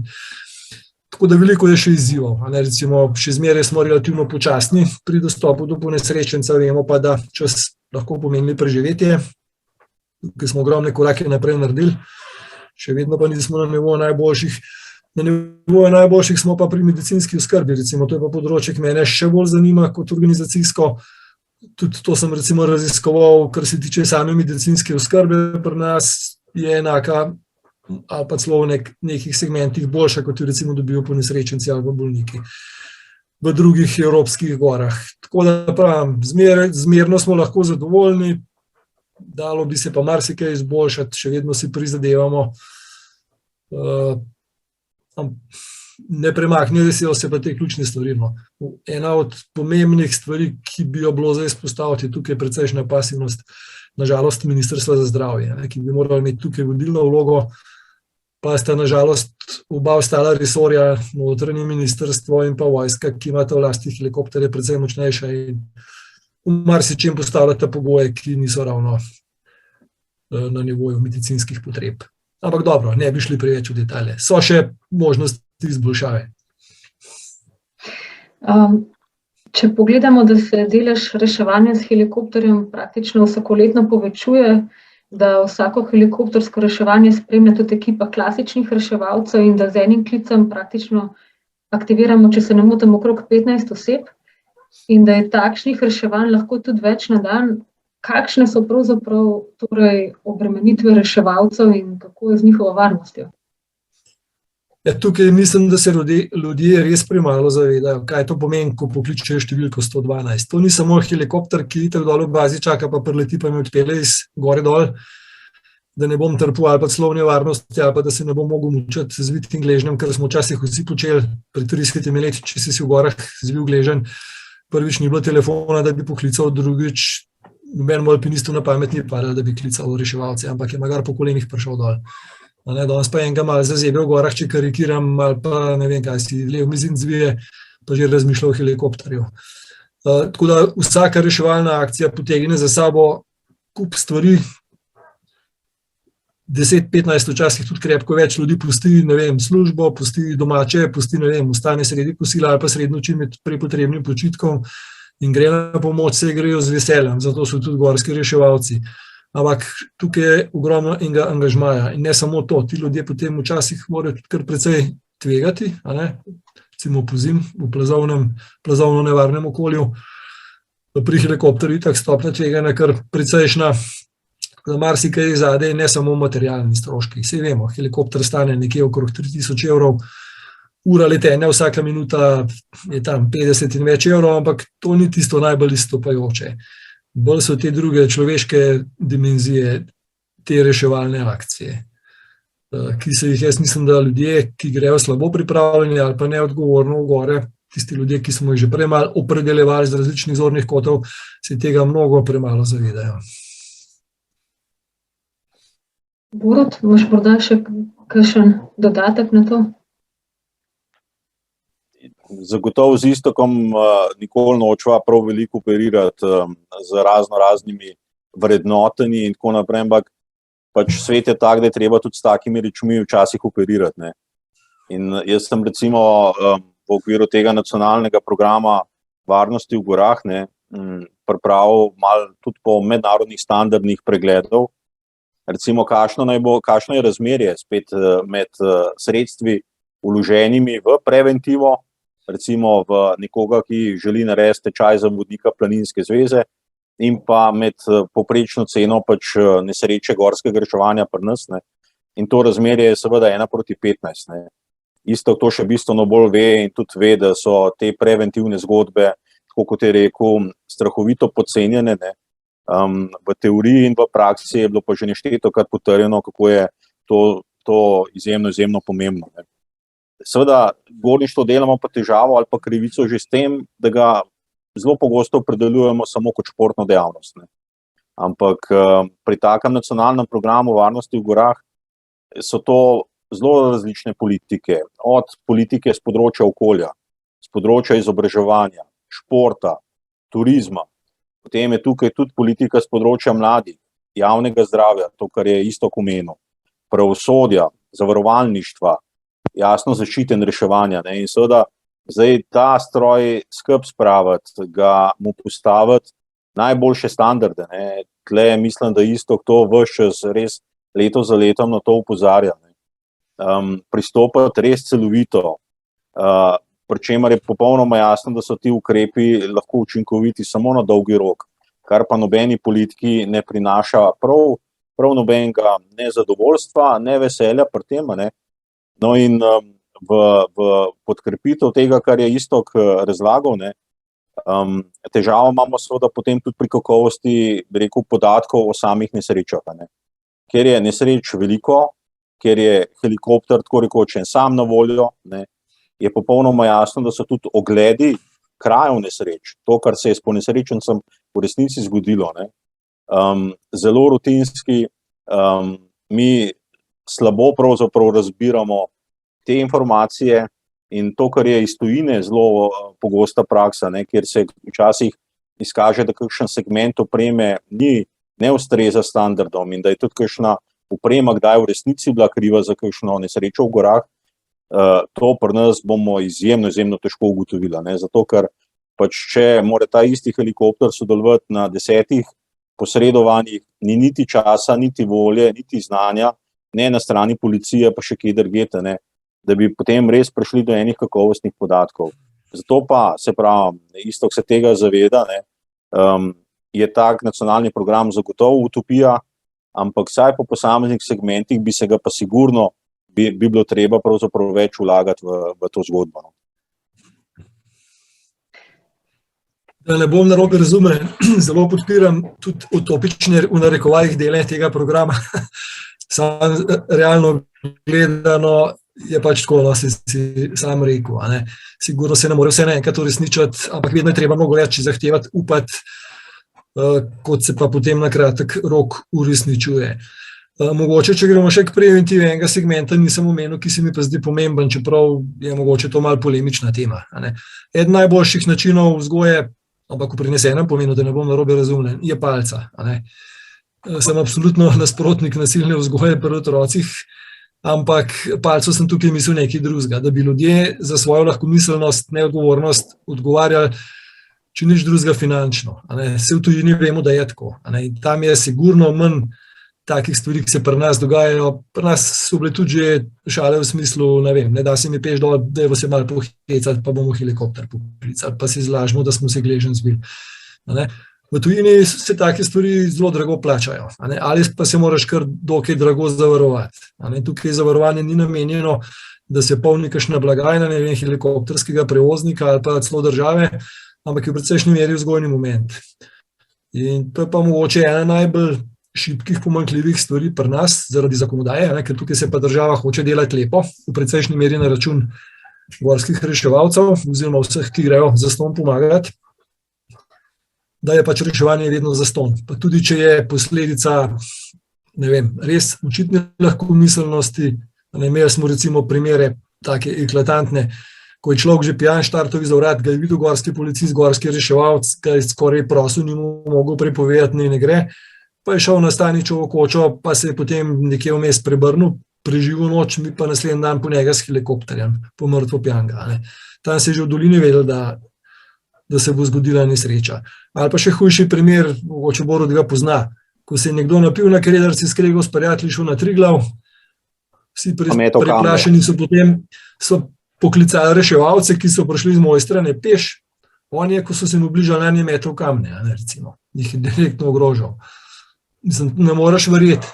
Tako da veliko je še izzivov. Recimo, še zmeraj smo relativno počasni pri dostopu do ponesrečenca, vemo pa, da čas lahko pomeni preživetje, ker smo ogromne korake naprej naredili, še vedno pa nismo na nivoju najboljših. Na nivoju najboljših smo pa pri medicinski oskrbi, recimo, to je pa področje, ki mene še bolj zanima kot organizacijsko. Tudi to sem recimo raziskoval, kar se tiče same medicinske oskrbe, pri nas je enaka ali pa celo v nekih segmentih boljša, kot jo recimo dobijo ponesrečenci ali pa bolniki v drugih evropskih gorah. Tako da pravim, zmerno smo lahko zadovoljni, dalo bi se pa marsikaj izboljšati, še vedno si prizadevamo. Ne premaknejo se pa te ključne stvari. Ena od pomembnih stvari, ki bi jo bilo za izpostaviti, je tukaj precejšnja pasivnost, nažalost, Ministrstva za zdravje, ki bi morali imeti tukaj vodilno vlogo, pa sta nažalost oba ostala resorja, notranje ministrstvo in pa vojska, ki imata v lasti helikopterje precej močnejša in v marsičem postavljata pogoje, ki niso ravno na nivoju medicinskih potreb. Ampak dobro, ne bi šli preveč v detalje. So še možnosti izboljšave. Če pogledamo, da se delež reševanja s helikopterjem praktično vsakoletno povečuje, da vsako helikoptersko reševanje spremlja tudi ekipa klasičnih reševalcev in da z enim klicem praktično aktiviramo, če se ne motim, okrog 15 oseb in da je takšnih reševanj lahko tudi več na dan. Kakšne so pravzaprav torej obremenitve reševalcev in kako je z njihovo varnostjo? Tukaj mislim, da se ljudje res premalo zavedajo, kaj to pomeni, ko pokličejo številko 112. To ni samo helikopter, ki itak dol v bazi čaka, pa preleti pa me odpelje iz gore dol, da ne bom trpel ali pa celo v nevarnosti, ali pa da se ne bom mogel mučiti z vitim gležnjem, kar smo včasih vsi počeli pred 30 leti, če si v gorah zvil gležen. Prvič ni bilo telefona, da bi poklical, drugič nobenemu alpinistu na pamet ni padlo, da bi klical reševalce, ampak je magar po kolenih prišel dol. Danes pa enega malo zazebe v gorah, če karikiram, ali pa ne vem, kaj si lev mizin zvije, pa že razmišlja o helikopterju. Tako da vsaka reševalna akcija potegne za sabo kup stvari, 10-15 včasih tudi krepko več ljudi pusti, ne vem, službo, pusti domače, pusti, ne vem, ostane sredi kosila ali pa sredi noči med prepotrebnim počitkom in gre na pomoč, se grejo z veseljem, zato so tudi gorski reševalci. Ampak tukaj je ogromno enega angažmaja in ne samo to, ti ljudje potem včasih morajo tudi kar precej tvegati, recimo pozim v plazovno nevarnem okolju. Pri helikopterju itak stopnja tveganja kar precejšna, da marsikaj zadaj ne samo materialni stroški. Saj vemo, helikopter stane nekje okrog 3000 evrov, ura letenja, vsaka minuta je tam 50 in več evrov, ampak to ni tisto najbolj izstopajoče. Bolj so te druge človeške dimenzije, te reševalne akcije, ki se jih, jaz mislim, da ljudje, ki grejo slabo pripravljeni ali pa neodgovorno v gore, tisti ljudje, ki smo jih že prej malo opredeljevali z različnih zornih kotov, se tega mnogo premalo zavedajo. Borut, imaš morda še kakšen dodatek na to? Zagotovo z Iztokom nikoli nočeva prav veliko operirati z raznimi vrednotenji in tako naprej, ampak pač svet je tak, da je treba tudi s takimi rečmi včasih operirati. Ne. In jaz sem recimo v okviru tega nacionalnega programa varnosti v gorah pripravil malo tudi po mednarodnih standardnih pregledov, recimo kakšno je razmerje spet med sredstvi vloženimi v preventivo, recimo v nekoga, ki želi narediti tečaj za vodnika Planinske zveze in pa med povprečno ceno pač nesreče gorskega reševanja pri nas. Ne. In to razmerje je seveda 1:15. Ne. Iztok to še bistveno bolj ve in tudi ve, da so te preventivne zgodbe, tako kot je rekel, strahovito podcenjene. Ne. V teoriji in v praksi je bilo pa že neštetokrat potrjeno, kako je to izjemno pomembno. Ne. Seveda, gorništvo delamo pa težavo ali pa krivico že s tem, da ga zelo pogosto opredeljujemo samo kot športno dejavnost. Ne. Ampak pri takem nacionalnem programu varnosti v gorah so to zelo različne politike, od politike z področja okolja, z področja izobraževanja, športa, turizma, potem je tukaj tudi politika z področja mladih, javnega zdravja, to, kar je Iztok omenil, pravosodja, zavarovalništva jasno zaščite in reševanja. Ne? In seveda, zdaj ta stroj skrb spraviti, ga mu postaviti najboljše standarde. Ne? Tle mislim, da isto to vse čas res leto za letom na to opozarja. Pristopati res celovito, pri čemer je popolnoma jasno, da so ti ukrepi lahko učinkoviti samo na dolgi rok, kar pa nobeni politiki ne prinaša prav nobenega nezadovoljstva, ne veselja pri tem. Ne? No in v podkrepitev tega, kar je Iztok razlagal, ne? Težavo imamo seveda potem tudi pri kakovosti, bi rekel, podatkov o samih nesrečah. Ne? Ker je nesreč veliko, ker je helikopter tako rekoč en sam na voljo, ne? Je popolnoma jasno, da so tudi ogledi krajev nesreč, to, kar se je s ponesrečencem v resnici zgodilo, ne? Zelo rutinski, mi slabo pravzaprav razbiramo te informacije in to, kar je iz tujine zelo pogosta praksa, ne? Kjer se včasih izkaže, da kakšen segment opreme ne ustreza standardom in da je tudi kakšna oprema kdaj v resnici bila kriva za kakšno nesrečo v gorah, to pri nas bomo izjemno težko ugotovili. Ne? Zato, ker pač če mora ta isti helikopter sodelovati na 10 posredovanjih, ni niti časa, niti volje, niti znanja, ne na strani policije, pa še kje drugje, ne? Da bi potem res prišli do enih kakovostnih podatkov. Zato pa, se pravi, Iztok se tega zaveda, ne? Je tak nacionalni program zagotovo utopija, ampak vsaj po posameznih segmentih bi se ga pa sigurno bi bilo treba pravzaprav več vlagati v to zgodbo. Da ne bom narobe razumljen, zelo podpiram tudi utopične v narekovajih dele tega programa. Sam realno gledano je pač tako, no, si sam rekel. Ne? Sigurno se ne more vse naenkrat uresničiti, ampak vedno je treba mnogo več zahtevati, upati, kot se pa potem na kratek rok uresničuje. Mogoče, če gremo še k preventivi enega segmenta, nisem omenil, ki se mi pa zdi pomemben, čeprav je mogoče to malo polemična tema. Eden najboljših načinov vzgoje, ampak v prenesenem pomenu, da ne bom narobe razumljen, je palca. Sem absolutno nasprotnik nasilne vzgoje pri otrocih, ampak palco sem tukaj mislil nekaj drugega, da bi ljudje za svojo lahkomiselnost, neodgovornost odgovarjali, če nič drugega finančno. Se v tujini vemo, da je tako. Tam je sigurno manj takih stvari, ki se pri nas dogajajo. Pri nas so bile tudi že šale v smislu, ne vem, ne da se mi peš dol, da je se malo pohecati, pa bomo helikopter poklicali, pa si zlažemo, da smo se gležen zbili. V tujini se take stvari zelo drago plačajo, ali pa se moraš kar dokaj drago zavarovati. Tukaj zavarovanje ni namenjeno, da se polni kakšna blagajna, ne vem, helikopterskega prevoznika ali pa celo države, ampak je v precejšnji meri vzgojni moment. In to je pa mogoče ena najbolj šibkih pomanjkljivih stvari pri nas zaradi zakonodaje, ker tukaj se pa država hoče delati lepo, v precejšnji meri na račun gorskih reševalcev oziroma vseh, ki grejo zastonj pomagati, da je pač reševanje vedno zastonj. Pa tudi, če je posledica, ne vem, res očitne lahkomiselnosti, imeli smo recimo primere take eklatantne, ko je človek že pijan štartov iz vrat, ga je videl gorski policist, gorski reševalc, ga je skoraj prosil, ni mu mogel prepovedati, ne gre, pa je šel na Staničevo kočo, pa se je potem nekje vmes prebrnil, preživel noč, mi pa naslednji dan po njega s helikopterjem, po mrtvo pijanga. Tam se je že v dolini vedel, da se bo zgodila nesreča. Ali pa še hujši primer, mogoče Borut ga pozna, ko se je nekdo napil na Krederci, skregal s prijatelji, šel na Triglav, vsi preplašeni so potem poklicali reševalce, ki so prišli z moje strani peš, on je, ko so se mu bližali, na nje metal kamne, recimo, jih je direktno ogrožal. Mislim, ne moraš verjeti.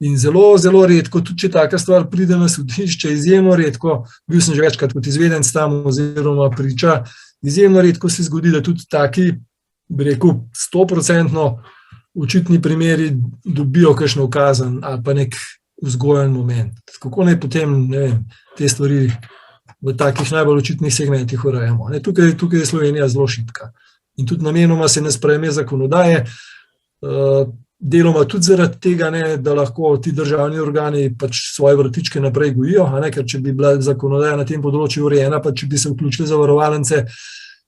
In zelo, zelo redko, tudi če taka stvar pride na sodišče, izjemno redko, bil sem že večkrat kot izvedenec tam oziroma priča, izjemno redko se zgodi, da tudi taki, bi rekel, 100% očitni primeri dobijo kakšno kazen ali pa nek vzgojen moment. Kako naj potem, ne vem, te stvari v takih najbolj očitnih segmentih urejamo. Tukaj je Slovenija zelo šibka. In tudi namenoma se ne sprejme zakonodaje, deloma tudi zaradi tega, da lahko ti državni organi pač svoje vrtičke naprej gojijo, ker če bi bila zakonodaja na tem področju urejena, pa če bi se vključili zavarovalnice,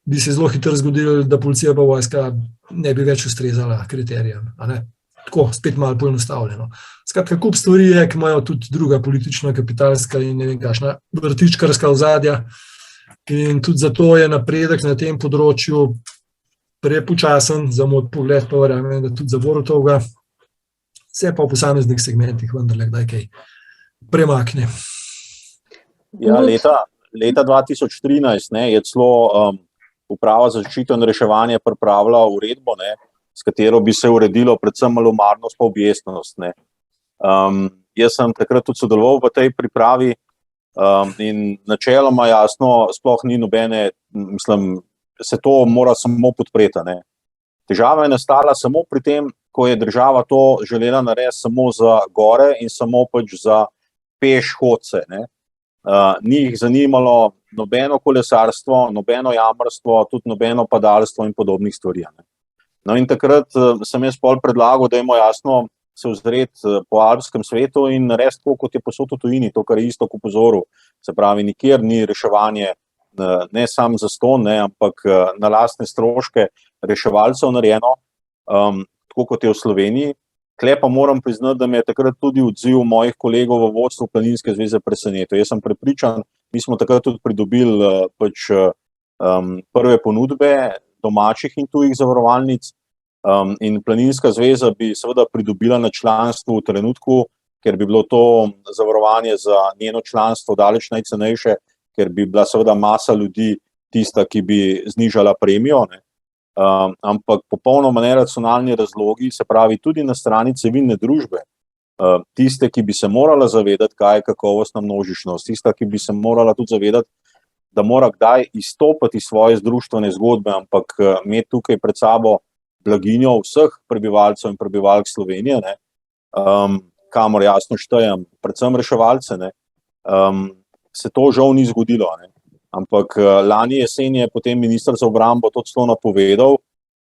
bi se zelo hitro zgodilo, da policija pa vojska ne bi več ustrezala kriterijem. tako, spet malo poenostavljeno. Skratka, kup stvari je, ki imajo tudi druga politična, kapitalska in ne vem kakšna vrtičkarska ozadja. In tudi zato je napredek na tem področju prepočasen, za moj pogled pa verjamem, da tudi za Borutovga, se pa v posameznih segmentih vendarle kdaj kaj premakne. Ja, leta 2013 je celo Uprava za zaščito in reševanje pripravila uredbo, s katero bi se uredilo predvsem malomarnost pa objestnost. Jaz sem takrat tudi sodeloval v tej pripravi in načeloma jasno, sploh ni nobene, mislim, se to mora samo podpreti. Težava je nastala samo pri tem, ko je država to želela narediti samo za gore in samo pač za pešhodce. Ni jih zanimalo nobeno kolesarstvo, nobeno jamarstvo, tudi nobeno padalstvo in podobnih stvari. No in takrat sem jaz pol predlagal, da imamo jasno se ozreti po alpskem svetu in narediti tako, kot je posod v tujini, to, kar je Iztok opozoril. Se pravi, nikjer ni reševanje ne samo zastonj, ampak na lastne stroške reševalcev narejeno, tako kot je v Sloveniji. Tle pa moram priznati, da me je takrat tudi odziv mojih kolegov v vodstvu Planinske zveze presenetil. Jaz sem prepričan, mi smo takrat tudi pridobili prve ponudbe domačih in tujih zavarovalnic in Planinska zveza bi seveda pridobila na članstvu v trenutku, ker bi bilo to zavarovanje za njeno članstvo daleč najcenejše, ker bi bila seveda masa ljudi tista, ki bi znižala premijo, ampak popolnoma neracionalni razlogi, se pravi tudi na strani civilne družbe, tiste, ki bi se morala zavedati, kaj je kakovostna množičnost, tista, ki bi se morala tudi zavedati, da mora kdaj izstopati svoje zdruštvene zgodbe, ampak imeti tukaj pred sabo blaginjo vseh prebivalcev in prebivalk Slovenije, kamor jasno štejem, predvsem reševalce, se to žal ni zgodilo. Ampak lani jesen je potem minister za obrambo to celo napovedal,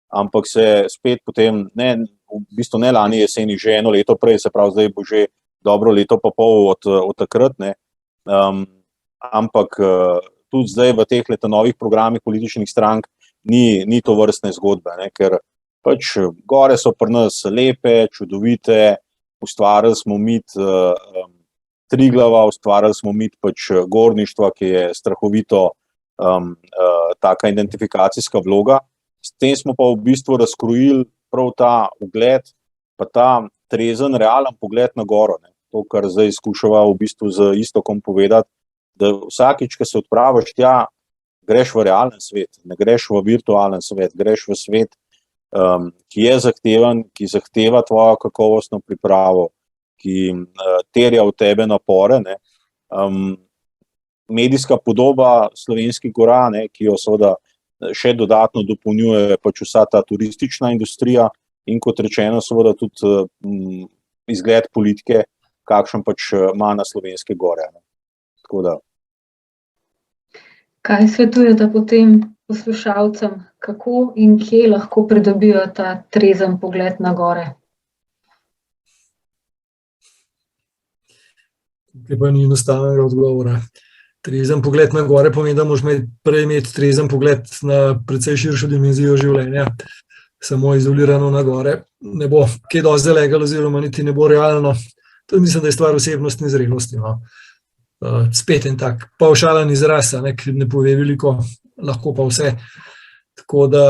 ampak se spet potem, v bistvu ne lani jeseni, že eno leto prej, se pravi, zdaj bo že dobro leto pa pol od takrat, ampak tudi zdaj v teh novih programih političnih strank ni to vrstne zgodbe, ker pač gore so pri nas lepe, čudovite, ustvarili smo mit Triglava, ustvarili smo mit pač gorništva, ki je strahovito taka identifikacijska vloga. S tem smo pa v bistvu razkrojili prav ta ugled, pa ta trezen, realen pogled na goro. To, kar zdaj skušava v bistvu z Istokom povedati, da vsakič, ko se odpraviš tja, greš v realen svet, ne greš v virtualen svet, greš v svet, ki je zahteven, ki zahteva tvojo kakovostno pripravo, ki terja v tebe napore. Medijska podoba slovenskih gora, ki jo seveda še dodatno dopolnjuje pač vsa ta turistična industrija in kot rečeno seveda tudi izgled politike, kakšen pač ima na slovenske gore. Tako da. Kaj svetujete potem poslušalcem, kako in kje lahko pridobijo ta trezen pogled na gore? Tukaj pa ni enostavnega odgovora. Trezen pogled na gore pomeni, da moraš prej imeti trezen pogled na precej širšo dimenzijo življenja. Samo izolirano na gore ne bo kaj dosti zalegalo oziroma niti ne bo realno. To mislim, da je stvar osebnostne zrelosti. Spet en tak pavšalen izraz, ki ne pove veliko, lahko pa vse. Tako da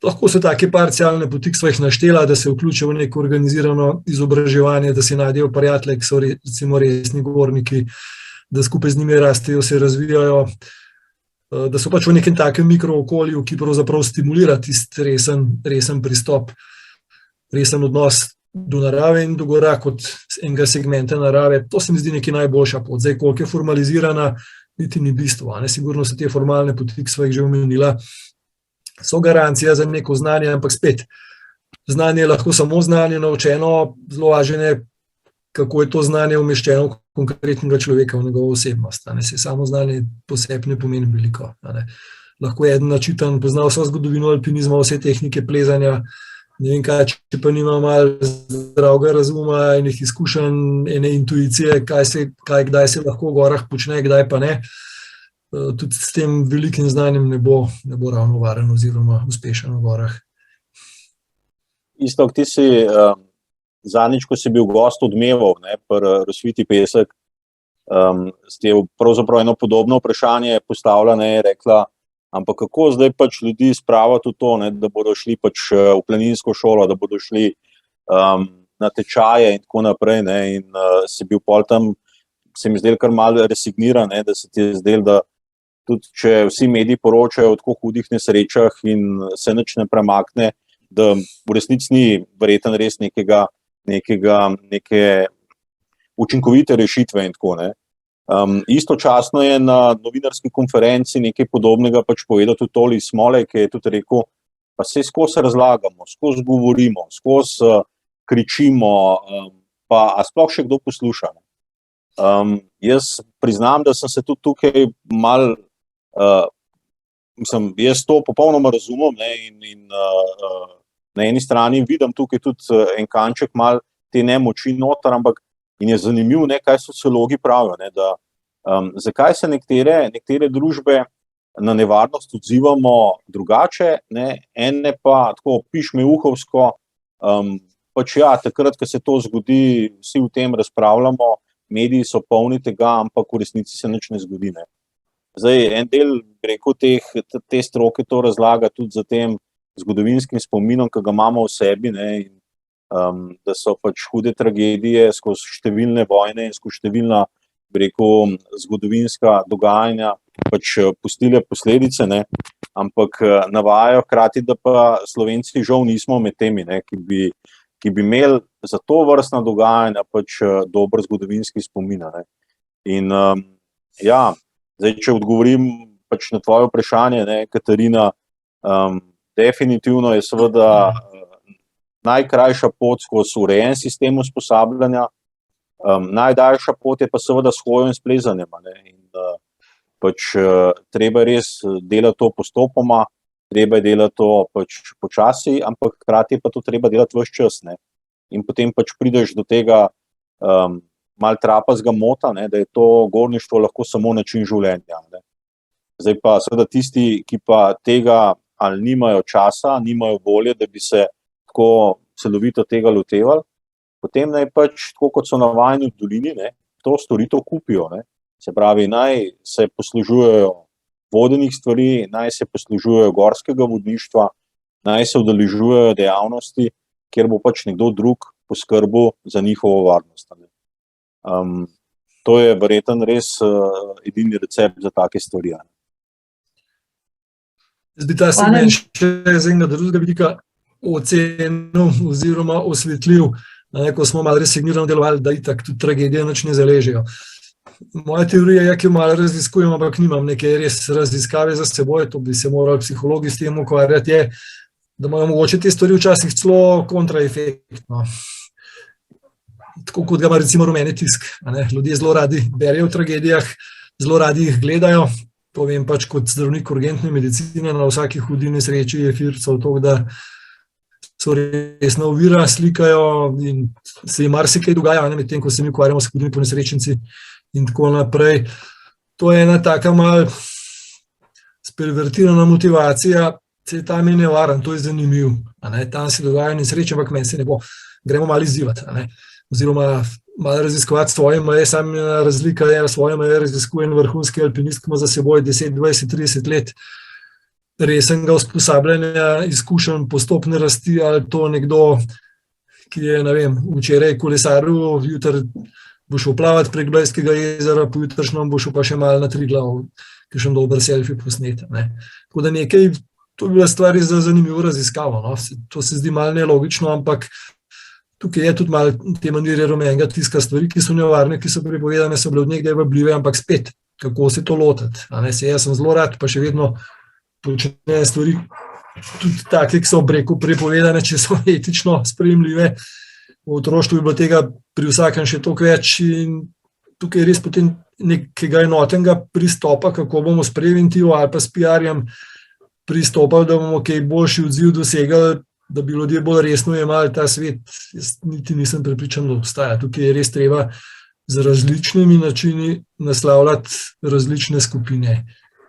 lahko so take parcialne poti, ki so jih naštela, da se vključijo v neko organizirano izobraževanje, da si najdejo prijatelje, ki so recimo resni gorniki, da skupaj z njimi rastejo, se razvijajo, da so pač v nekem takem mikrookolju, ki pravzaprav stimulira tisti resen pristop, resen odnos do narave in do gora kot enega segmenta narave. To se mi zdi nekaj najboljša pot. Zdaj, koliko je formalizirana, niti ni bistvo. Sigurno so te formalne poti, ki sva jih že omenila, so garancija za neko znanje, ampak spet, znanje je lahko samo znanje naučeno, zelo važno je, kako je to znanje umeščeno v konkretnega človeka, v njegovo osebnost. Se samo znanje posebej ne pomeni veliko. Lahko je eden načitan, pozna vso zgodovino alpinizma, vse tehnike plezanja, ne vem kaj, če pa nima malo zdravega razuma, enih izkušenj, ene intuicije, kdaj se lahko v gorah počne, kdaj pa ne. Tudi s tem velikim znanjem ne bo ravno varen oziroma uspešen v gorah. Istok, ti si zadnjič, ko si bil gost Odmevov, pri Razviti pesek, ste pravzaprav eno podobno vprašanje postavila, je rekla, ampak kako zdaj pač ljudi spraviti v to, da bodo šli pač v planinsko šolo, da bodo šli na tečaje in tako naprej, in si bil pol tam, se mi zdel kar malo resigniran, da se ti je zdel, da tudi če vsi mediji poročajo o tako hudih nesrečah in se nič ne premakne, da v resnici ni verjetno res neke učinkovite rešitve in tako, Istočasno je na novinarski konferenci nekaj podobnega pač povedal tudi Toli Smolej, ki je tudi rekel, pa se skozi razlagamo, skozi govorimo, skozi kričimo, pa a sploh še kdo posluša. Jaz priznam, da sem se tudi tukaj mal, jaz to popolnoma razumem, in na eni strani vidim tukaj tudi en kanček mal te nemoči noter, ampak in je zanimivo, kaj sociologi pravijo, da zakaj se nekatere družbe na nevarnost odzivamo drugače, ene pa tako pišmeuhovsko, pač ja, takrat, ko se to zgodi, vsi v tem razpravljamo, mediji so polni tega, ampak v resnici se nič ne zgodi. Zdaj, en del, rekel, te stroke to razlaga tudi za tem zgodovinskim spominom, ki ga imamo v sebi, in da so pač hude tragedije skozi številne vojne in skozi številna, rekel, zgodovinska dogajanja pač pustile posledice, ampak navajajo hkrati, da pa Slovenci žal nismo med temi, ki bi imeli za to vrstna dogajanja pač dober zgodovinski spomin. In ja, zdaj, če odgovorim pač na tvoje vprašanje, Katarina, definitivno je seveda najkrajša pot skozi urejen sistem usposabljanja, najdaljša pot je pa seveda s hojo in s plezanjem. In pač treba res delati to postopoma, treba je delati to pač počasi, ampak hkrati pa to treba delati ves čas. In potem pač prideš do tega malo trapazga mota, da je to gorništvo lahko samo način življenja. Zdaj pa seveda tisti, ki pa tega ali nimajo časa, nimajo volje, da bi se tako celovito tega lotevali, potem naj pač, tako kot so navajeni v dolini, to storitev kupijo. Se pravi, naj se poslužujejo vodenih stvari, naj se poslužujejo gorskega vodništva, naj se udeležujejo dejavnosti, kjer bo pač nekdo drug poskrbel za njihovo varnost. To je verjetno res edini recept za take stvari. Jaz bi ta segment še z enega drugega vidika ocenil oziroma osvetljiv, ko smo malo resignirano delovali, da itak tudi tragedije nič ne zaležejo. Moja teorija je, ki jo malo raziskujem, ampak nimam neke res raziskave za seboj, to bi se morali psihologi s tem ukvarjati, je, da imajo mogoče te stvari včasih celo kontraefekt. Tako kot ga ima recimo rumeni tisk. Ljudje zelo radi berejo o tragedijah, zelo radi jih gledajo. To vem pač kot zdravnik urgentne medicine, na vsaki hudi nesreči je fircev toliko, da so resna ovira, slikajo in se jim marsikaj dogaja, medtem ko se mi ukvarjamo s hudimi ponesrečenci in tako naprej. To je ena taka mal spervertirana motivacija, se tam je nevaren, to je zanimiv. Tam se dogajajo nesreče, ampak meni se ne bo. Gremo malo izzivati, oziroma malo raziskovati svoje meje, sama razlika je, svoje meje raziskuje vrhunski alpinist, ki ima za seboj 10, 20, 30 let resnega usposabljanja, izkušenj postopne rasti, ali to nekdo, ki je, ne vem, včeraj kolesaril, jutri bo šel plavati prek Blejskega jezera, pojutrišnjem bo šel pa še malo na Triglav, ki še dober selfie posnet. Tako da nekaj, to bi bila stvar za zanimivo raziskavo. To se zdi malo nelogično, ampak tukaj je tudi malo te manire rumenega tiska stvari, ki so nevarne, ki so prepovedane, so bile od nekdaj vabljive, ampak spet, kako se to lotiti. Jaz sem zelo rad, pa še vedno počne stvari, tudi take, ki so prepovedane, če so etično sprejemljive. V otroštvu je bilo tega pri vsakem še toliko več in tukaj je res potem nekega enotnega pristopa, kako bomo s preventivo ali pa s PR-jem pristopali, da bomo kaj boljši odziv dosegali, da bi ljudje bolj resno jemali ta svet. Jaz niti nisem prepričan, da obstaja. Tukaj je res treba z različnimi načini naslavljati različne skupine,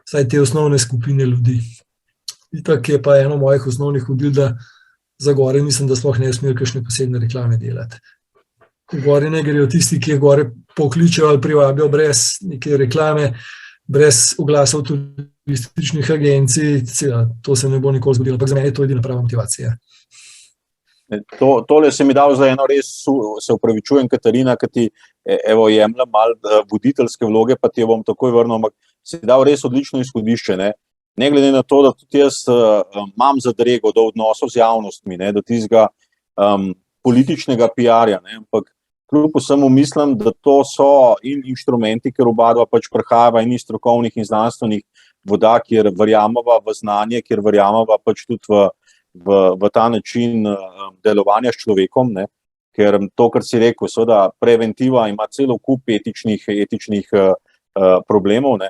vsaj te osnovne skupine ljudi. Itak je pa eno mojih osnovnih vodil, da za gore mislim, da sploh ne smeli kakšne posebne reklame delati. V gori ne grejo tisti, ki jih gore pokličejo ali privabijo brez neke reklame, brez oglasov turističnih agencij, to se ne bo nikoli zgodilo, ampak za mene je to edina prava motivacija. Tole se mi dal za eno res, se upravičujem, Katarina, ki ti jemljem malo voditeljske vloge, pa ti jo bom takoj vrnil, ampak si dal res odlično izhodišče, ne glede na to, da tudi jaz imam zadrego do odnosov z javnostmi, do tistega političnega PR-ja, ampak kljub vsemu mislim, da to so in inštrumenti, ker oba dva pač prihajava in iz strokovnih in znanstvenih voda, kjer verjameva v znanje, kjer verjameva pač tudi v ta način delovanja s človekom, ker to, kar si rekel, seveda preventiva ima celo kup etičnih problemov,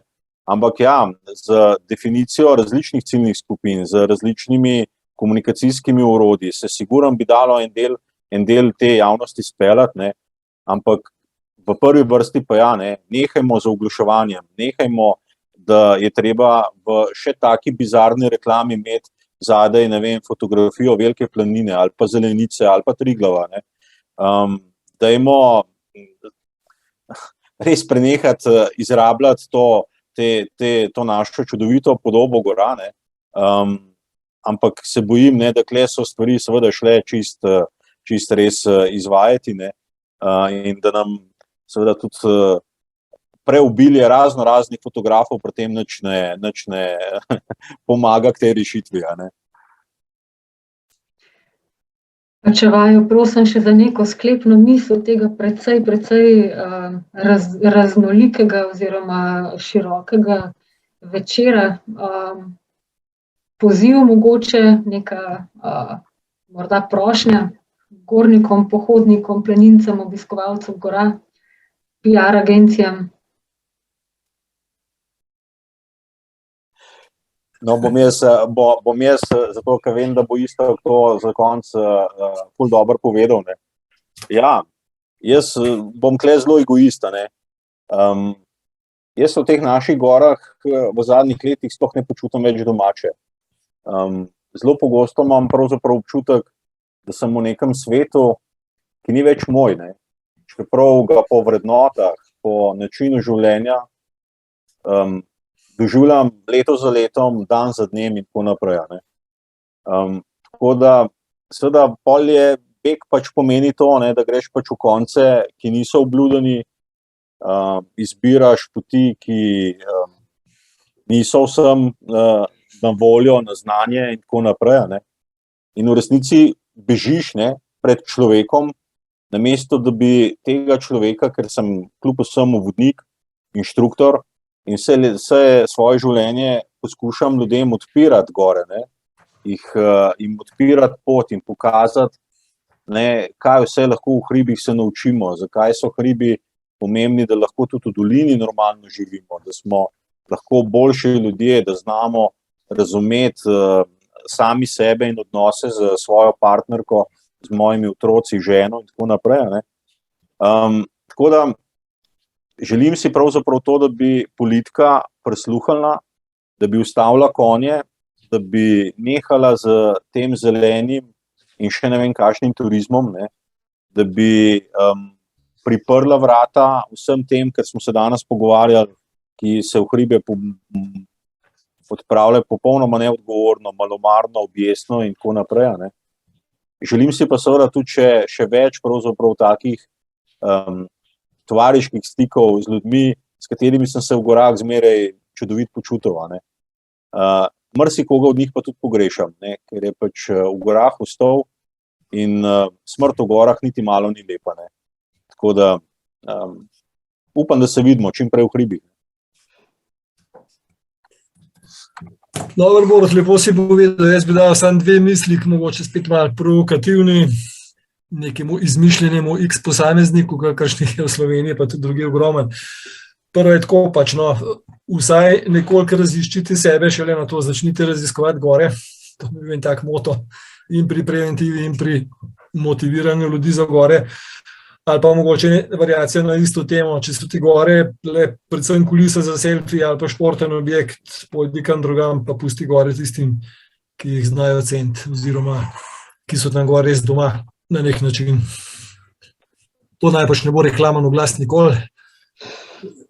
ampak ja, z definicijo različnih ciljnih skupin, z različnimi komunikacijskimi orodji se sigurno bi dalo en del te javnosti speljati, ampak v prvi vrsti pa ja, nehajmo z ogluševanjem, nehajmo, da je treba v še taki bizarni reklami imeti zadaj, ne vem, fotografijo Velike planine ali pa Zelenice ali pa Triglava. Dajmo res prenehati izrabljati to našo čudovito podobo gora, ampak se bojim, da kle so stvari seveda šle čist res izvajati, in da nam seveda tudi preobilje raznih fotografov pri tem nič ne pomaga k tej rešitvi. Če vaju prosim še za neko sklepno misel tega precej raznolikega oziroma širokega večera, poziv mogoče, neka morda prošnja gornikom, pohodnikom, planincem, obiskovalcem gora, PR agencijam. No, bom jaz, zato ker vem, da bo isto to za konc ful dobro povedal. Ja, jaz bom tle zelo egoista. Jaz v teh naših gorah v zadnjih letih sploh ne počutim več domače. Zelo pogosto imam pravzaprav občutek, da sem v nekem svetu, ki ni več moj. Čeprav ga po vrednotah, po načinu življenja doživljam leto za letom, dan za dnem in tako naprej. Tako da, seveda, polje beg pač pomeni to, da greš pač v konce, ki niso obljudeni, izbiraš poti, ki niso vsem na voljo, na znanje in tako naprej. In v resnici bežiš pred človekom, namesto da bi tega človeka, ker sem kljub vsemu vodnik, inštruktor, in vse svoje življenje poskušam ljudem odpirati gore, jim odpirati pot in pokazati, kaj vse lahko v hribih se naučimo, zakaj so hribi pomembni, da lahko tudi v dolini normalno živimo, da smo lahko boljši ljudje, da znamo razumeti sami sebe in odnose z svojo partnerko, z mojimi otroci, ženo in tako naprej. Tako da želim si pravzaprav to, da bi politika prisluhnila, da bi ustavila konje, da bi nehala z tem zelenim in še ne vem kakšnim turizmom, da bi priprla vrata vsem tem, ker smo se danes pogovarjali, ki se v hribe odpravljajo popolnoma neodgovorno, malomarno, objestno in tako naprej. Želim si pa seveda tudi še več pravzaprav takih tovariških stikov z ljudmi, s katerimi sem se v gorah zmeraj čudovito počutil. Marsikoga od njih pa tudi pogrešam, ker je pač v gorah ostal in smrt v gorah niti malo ni lepa. Tako da upam, da se vidimo čim prej v hribih. Dobro, Borut, lepo si povedal, jaz bi dal samo dve misli, mogoče spet malo provokativni, nekemu izmišljenemu X posamezniku, kakršnih je v Sloveniji, pa tudi drugi ogromen. Prvo je tako pač, vsaj nekoliko raziščite sebe, šele na to začnite raziskovati gore. To bi bil en tak moto in pri preventivi in pri motiviranju ljudi za gore. Ali pa mogoče variacija na isto temo, če so ti gore, predvsem kulisa za selfie ali pa športen objekt, pojdi kam drugam, pa pusti gore tistim, ki jih znajo ceniti, oziroma ki so tam gor res doma na nek način. To najbrž ne bo reklamen oglas nikoli,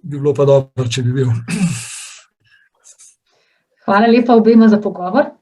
bi bilo pa dobro, če bi bil. Hvala lepa obema za pogovor.